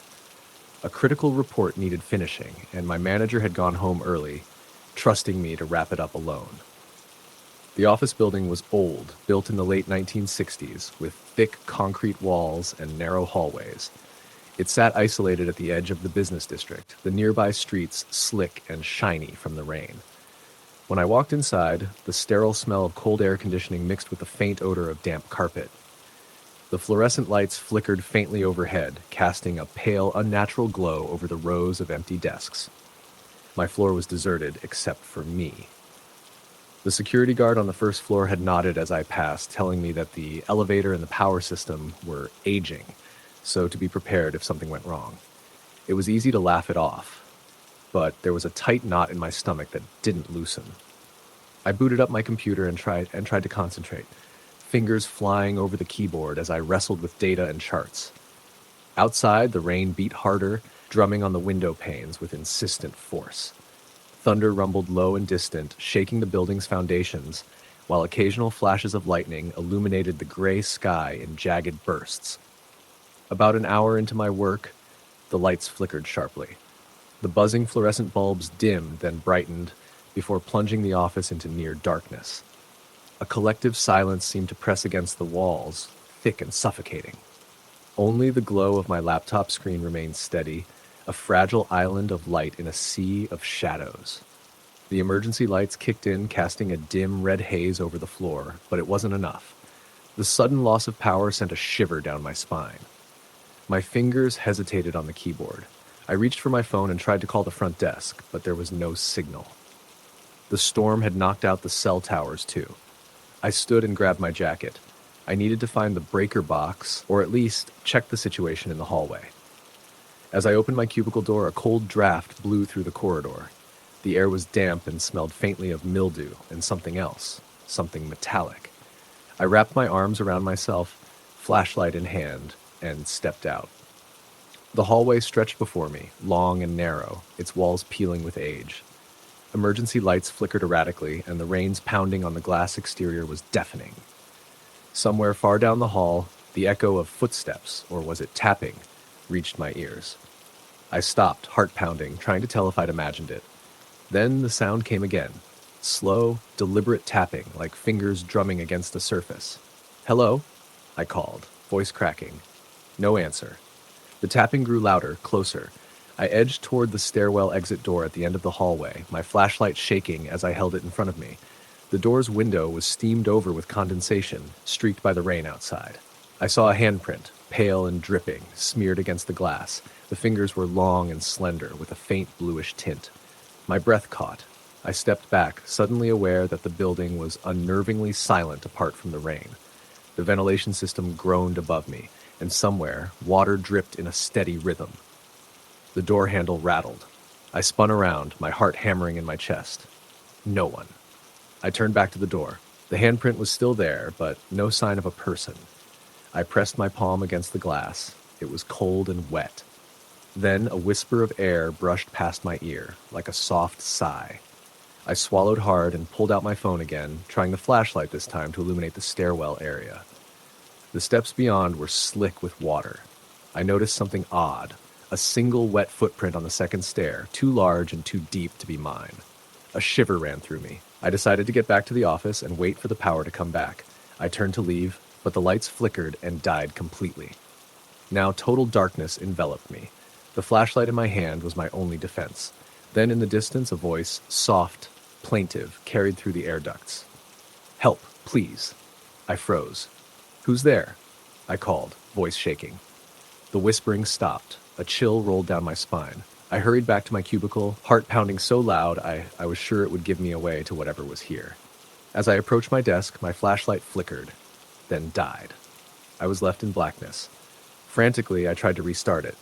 [SPEAKER 1] A critical report needed finishing, and my manager had gone home early, trusting me to wrap it up alone. The office building was old, built in the late 1960s, with thick concrete walls and narrow hallways. It sat isolated at the edge of the business district, the nearby streets slick and shiny from the rain. When I walked inside, the sterile smell of cold air conditioning mixed with the faint odor of damp carpet. The fluorescent lights flickered faintly overhead, casting a pale, unnatural glow over the rows of empty desks. My floor was deserted except for me. The security guard on the first floor had nodded as I passed, telling me that the elevator and the power system were aging, so to be prepared if something went wrong. It was easy to laugh it off, but there was a tight knot in my stomach that didn't loosen. I booted up my computer and tried to concentrate, fingers flying over the keyboard as I wrestled with data and charts. Outside, the rain beat harder, drumming on the window panes with insistent force. Thunder rumbled low and distant, shaking the building's foundations, while occasional flashes of lightning illuminated the gray sky in jagged bursts. About an hour into my work, the lights flickered sharply. The buzzing fluorescent bulbs dimmed, then brightened, before plunging the office into near darkness. A collective silence seemed to press against the walls, thick and suffocating. Only the glow of my laptop screen remained steady, a fragile island of light in a sea of shadows. The emergency lights kicked in, casting a dim red haze over the floor, but it wasn't enough. The sudden loss of power sent a shiver down my spine. My fingers hesitated on the keyboard. I reached for my phone and tried to call the front desk, but there was no signal. The storm had knocked out the cell towers, too. I stood and grabbed my jacket. I needed to find the breaker box, or at least check the situation in the hallway. As I opened my cubicle door, a cold draft blew through the corridor. The air was damp and smelled faintly of mildew and something else, something metallic. I wrapped my arms around myself, flashlight in hand, and stepped out. The hallway stretched before me, long and narrow, its walls peeling with age. Emergency lights flickered erratically, and the rain's pounding on the glass exterior was deafening. Somewhere far down the hall, The echo of footsteps, or was it tapping, reached my ears. I stopped, heart pounding, trying to tell if I'd imagined it. Then the sound came again. Slow, deliberate tapping, like fingers drumming against the surface. "Hello?" I called, voice cracking. No answer. The tapping grew louder, closer. I edged toward the stairwell exit door at the end of the hallway, my flashlight shaking as I held it in front of me. The door's window was steamed over with condensation, streaked by the rain outside. I saw a handprint, pale and dripping, smeared against the glass. The fingers were long and slender, with a faint bluish tint. My breath caught. I stepped back, suddenly aware that the building was unnervingly silent apart from the rain. The ventilation system groaned above me, and somewhere, water dripped in a steady rhythm. The door handle rattled. I spun around, my heart hammering in my chest. No one. I turned back to the door. The handprint was still there, but no sign of a person. I pressed my palm against the glass. It was cold and wet. Then a whisper of air brushed past my ear, like a soft sigh. I swallowed hard and pulled out my phone again, trying the flashlight this time to illuminate the stairwell area. The steps beyond were slick with water. I noticed something odd, a single wet footprint on the second stair, too large and too deep to be mine. A shiver ran through me. I decided to get back to the office and wait for the power to come back. I turned to leave, but the lights flickered and died completely. Now total darkness enveloped me. The flashlight in my hand was my only defense. Then in the distance, a voice, soft, plaintive, carried through the air ducts. "Help, please." I froze. "Who's there?" I called, voice shaking. The whispering stopped. A chill rolled down my spine. I hurried back to my cubicle, heart pounding so loud I was sure it would give me away to whatever was here. As I approached my desk, my flashlight flickered, then died. I was left in blackness. Frantically, I tried to restart it.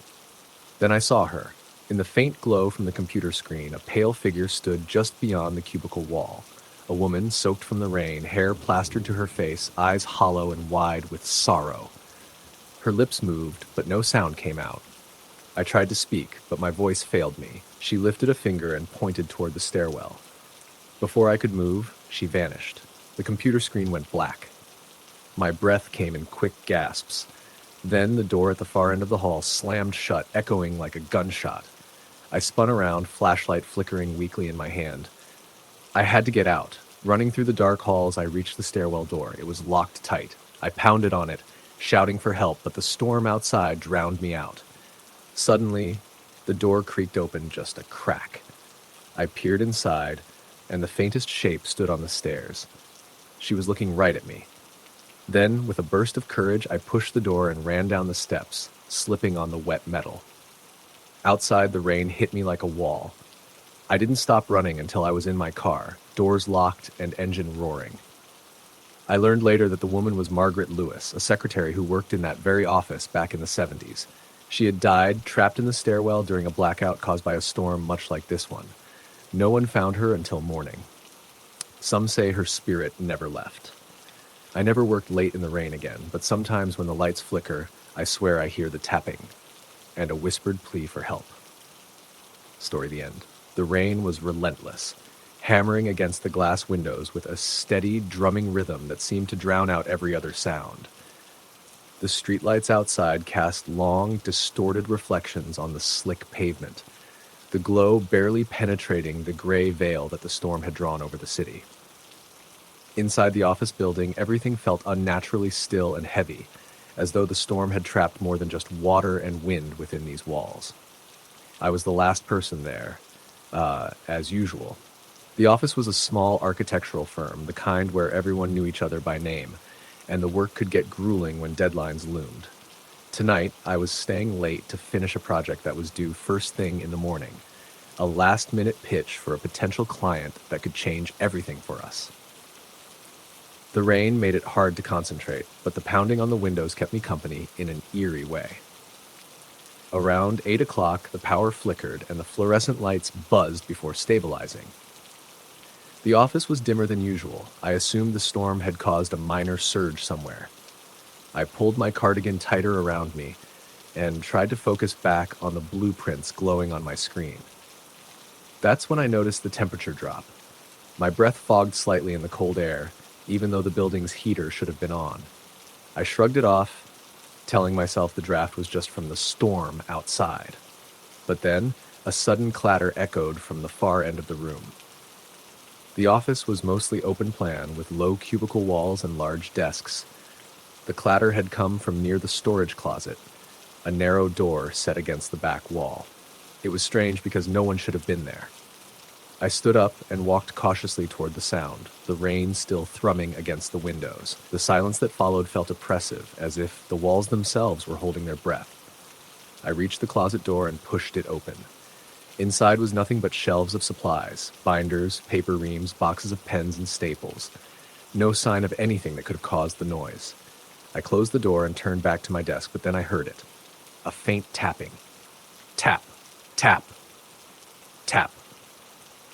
[SPEAKER 1] Then I saw her. In the faint glow from the computer screen, a pale figure stood just beyond the cubicle wall. A woman, soaked from the rain, hair plastered to her face, eyes hollow and wide with sorrow. Her lips moved, but no sound came out. I tried to speak, but my voice failed me. She lifted a finger and pointed toward the stairwell. Before I could move, she vanished. The computer screen went black. My breath came in quick gasps. Then the door at the far end of the hall slammed shut, echoing like a gunshot. I spun around, flashlight flickering weakly in my hand. I had to get out. Running through the dark halls, I reached the stairwell door. It was locked tight. I pounded on it, shouting for help, but the storm outside drowned me out. Suddenly, the door creaked open just a crack. I peered inside, and the faintest shape stood on the stairs. She was looking right at me. Then, with a burst of courage, I pushed the door and ran down the steps, slipping on the wet metal. Outside, the rain hit me like a wall. I didn't stop running until I was in my car, doors locked and engine roaring. I learned later that the woman was Margaret Lewis, a secretary who worked in that very office back in the 70s. She had died, trapped in the stairwell during a blackout caused by a storm much like this one. No one found her until morning. Some say her spirit never left. I never worked late in the rain again, but sometimes when the lights flicker, I swear I hear the tapping and a whispered plea for help. Story the end. The rain was relentless, hammering against the glass windows with a steady, drumming rhythm that seemed to drown out every other sound. The streetlights outside cast long, distorted reflections on the slick pavement, the glow barely penetrating the gray veil that the storm had drawn over the city. Inside the office building, everything felt unnaturally still and heavy, as though the storm had trapped more than just water and wind within these walls. I was the last person there, as usual. The office was a small architectural firm, the kind where everyone knew each other by name, and the work could get grueling when deadlines loomed. Tonight, I was staying late to finish a project that was due first thing in the morning, a last-minute pitch for a potential client that could change everything for us. The rain made it hard to concentrate, but the pounding on the windows kept me company in an eerie way. Around 8 o'clock, the power flickered and the fluorescent lights buzzed before stabilizing. The office was dimmer than usual. I assumed the storm had caused a minor surge somewhere. I pulled my cardigan tighter around me and tried to focus back on the blueprints glowing on my screen. That's when I noticed the temperature drop. My breath fogged slightly in the cold air, even though the building's heater should have been on. I shrugged it off telling myself the draft was just from the storm outside. But then, a sudden clatter echoed from the far end of the room. The office was mostly open plan with low cubicle walls and large desks. The clatter had come from near the storage closet, a narrow door set against the back wall. It was strange because no one should have been there. I stood up and walked cautiously toward the sound, the rain still thrumming against the windows. The silence that followed felt oppressive, as if the walls themselves were holding their breath. I reached the closet door and pushed it open. Inside was nothing but shelves of supplies, binders, paper reams, boxes of pens and staples. No sign of anything that could have caused the noise. I closed the door and turned back to my desk, but then I heard it. A faint tapping. Tap, tap, tap.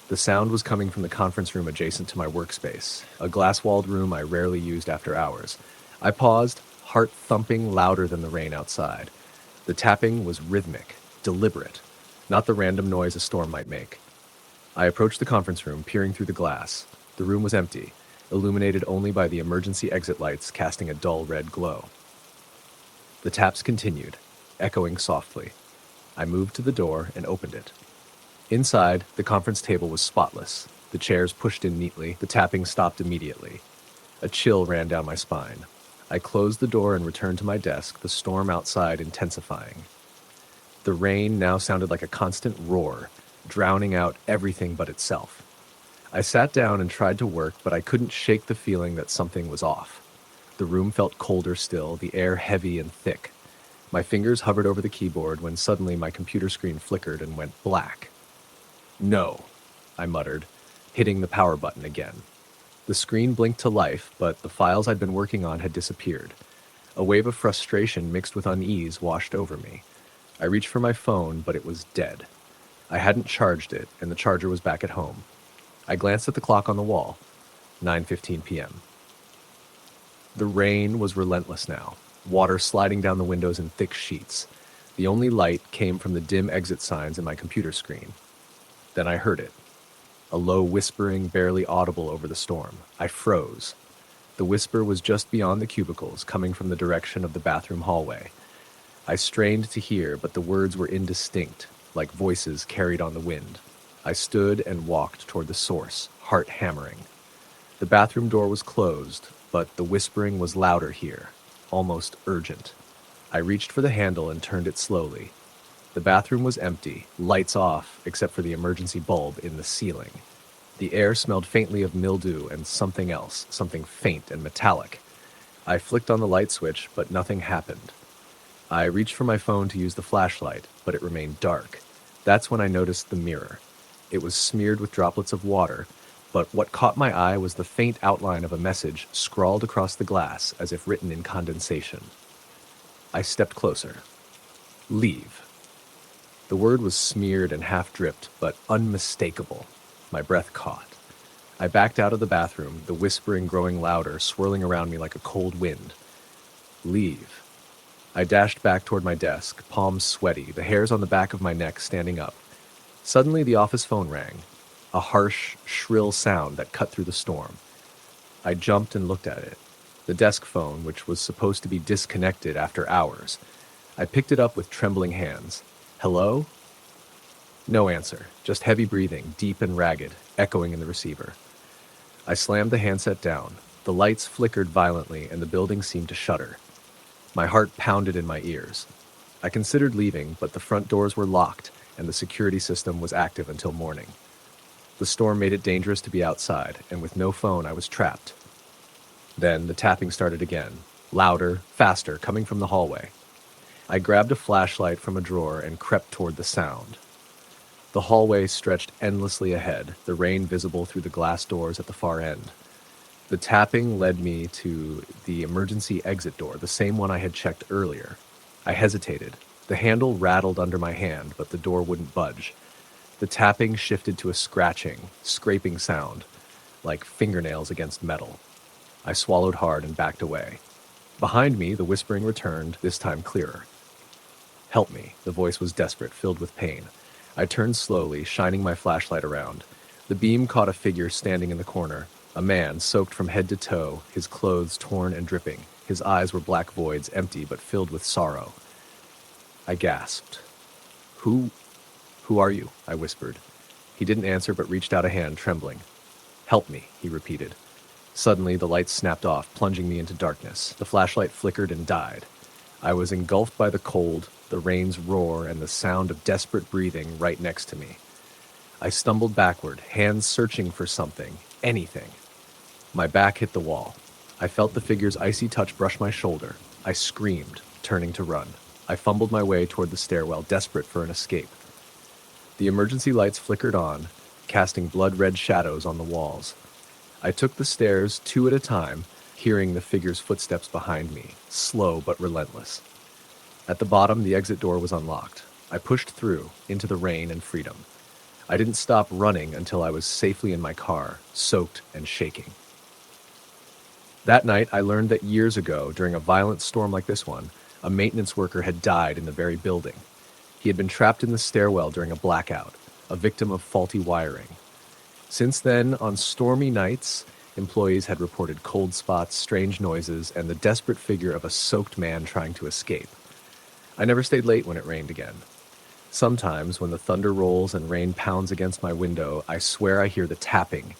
[SPEAKER 1] The sound was coming from the conference room adjacent to my workspace, a glass-walled room I rarely used after hours. I paused, heart thumping louder than the rain outside. The tapping was rhythmic, deliberate, not the random noise a storm might make. I approached the conference room, peering through the glass. The room was empty, illuminated only by the emergency exit lights casting a dull red glow. The taps continued, echoing softly. I moved to the door and opened it. Inside, the conference table was spotless, the chairs pushed in neatly, the tapping stopped immediately. A chill ran down my spine. I closed the door and returned to my desk, the storm outside intensifying. The rain now sounded like a constant roar, drowning out everything but itself. I sat down and tried to work, but I couldn't shake the feeling that something was off. The room felt colder still, the air heavy and thick. My fingers hovered over the keyboard when suddenly my computer screen flickered and went black. "No," I muttered, hitting the power button again. The screen blinked to life, but the files I'd been working on had disappeared. A wave of frustration mixed with unease washed over me. I reached for my phone, but it was dead. I hadn't charged it, and the charger was back at home. I glanced at the clock on the wall. 9:15 p.m. The rain was relentless now, water sliding down the windows in thick sheets. The only light came from the dim exit signs in my computer screen. Then I heard it. A low whispering, barely audible over the storm. I froze. The whisper was just beyond the cubicles, coming from the direction of the bathroom hallway. I strained to hear, but the words were indistinct, like voices carried on the wind. I stood and walked toward the source, heart hammering. The bathroom door was closed, but the whispering was louder here, almost urgent. I reached for the handle and turned it slowly. The bathroom was empty, lights off, except for the emergency bulb in the ceiling. The air smelled faintly of mildew and something else, something faint and metallic. I flicked on the light switch, but nothing happened. I reached for my phone to use the flashlight, but it remained dark. That's when I noticed the mirror. It was smeared with droplets of water, but what caught my eye was the faint outline of a message scrawled across the glass as if written in condensation. I stepped closer. Leave. The word was smeared and half-dripped, but unmistakable. My breath caught. I backed out of the bathroom, the whispering growing louder, swirling around me like a cold wind. Leave. I dashed back toward my desk, palms sweaty, the hairs on the back of my neck standing up. Suddenly the office phone rang, a harsh, shrill sound that cut through the storm. I jumped and looked at it. The desk phone, which was supposed to be disconnected after hours. I picked it up with trembling hands. Hello? No answer, just heavy breathing, deep and ragged, echoing in the receiver. I slammed the handset down. The lights flickered violently and the building seemed to shudder. My heart pounded in my ears. I considered leaving, but the front doors were locked and the security system was active until morning. The storm made it dangerous to be outside, and with no phone, I was trapped. Then the tapping started again, louder, faster, coming from the hallway. I grabbed a flashlight from a drawer and crept toward the sound. The hallway stretched endlessly ahead, the rain visible through the glass doors at the far end. The tapping led me to the emergency exit door, the same one I had checked earlier. I hesitated. The handle rattled under my hand, but the door wouldn't budge. The tapping shifted to a scratching, scraping sound, like fingernails against metal. I swallowed hard and backed away. Behind me, the whispering returned, this time clearer. Help me, the voice was desperate, filled with pain. I turned slowly, shining my flashlight around. The beam caught a figure standing in the corner, a man soaked from head to toe, his clothes torn and dripping. His eyes were black voids, empty but filled with sorrow. I gasped. Who who are you? I whispered. He didn't answer but reached out a hand, trembling. Help me, he repeated. Suddenly, the lights snapped off, plunging me into darkness. The flashlight flickered and died. I was engulfed by the cold, the rain's roar, and the sound of desperate breathing right next to me. I stumbled backward, hands searching for something, anything. My back hit the wall. I felt the figure's icy touch brush my shoulder. I screamed, turning to run. I fumbled my way toward the stairwell, desperate for an escape. The emergency lights flickered on, casting blood-red shadows on the walls. I took the stairs 2 at a time, hearing the figure's footsteps behind me, slow but relentless. At the bottom, the exit door was unlocked. I pushed through, into the rain and freedom. I didn't stop running until I was safely in my car, soaked and shaking. That night, I learned that years ago, during a violent storm like this one, a maintenance worker had died in the very building. He had been trapped in the stairwell during a blackout, a victim of faulty wiring. Since then, on stormy nights, employees had reported cold spots, strange noises, and the desperate figure of a soaked man trying to escape. I never stayed late when it rained again. Sometimes, when the thunder rolls and rain pounds against my window, I swear I hear the tapping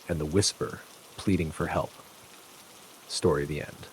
[SPEAKER 1] and the whisper pleading for help. Story the end.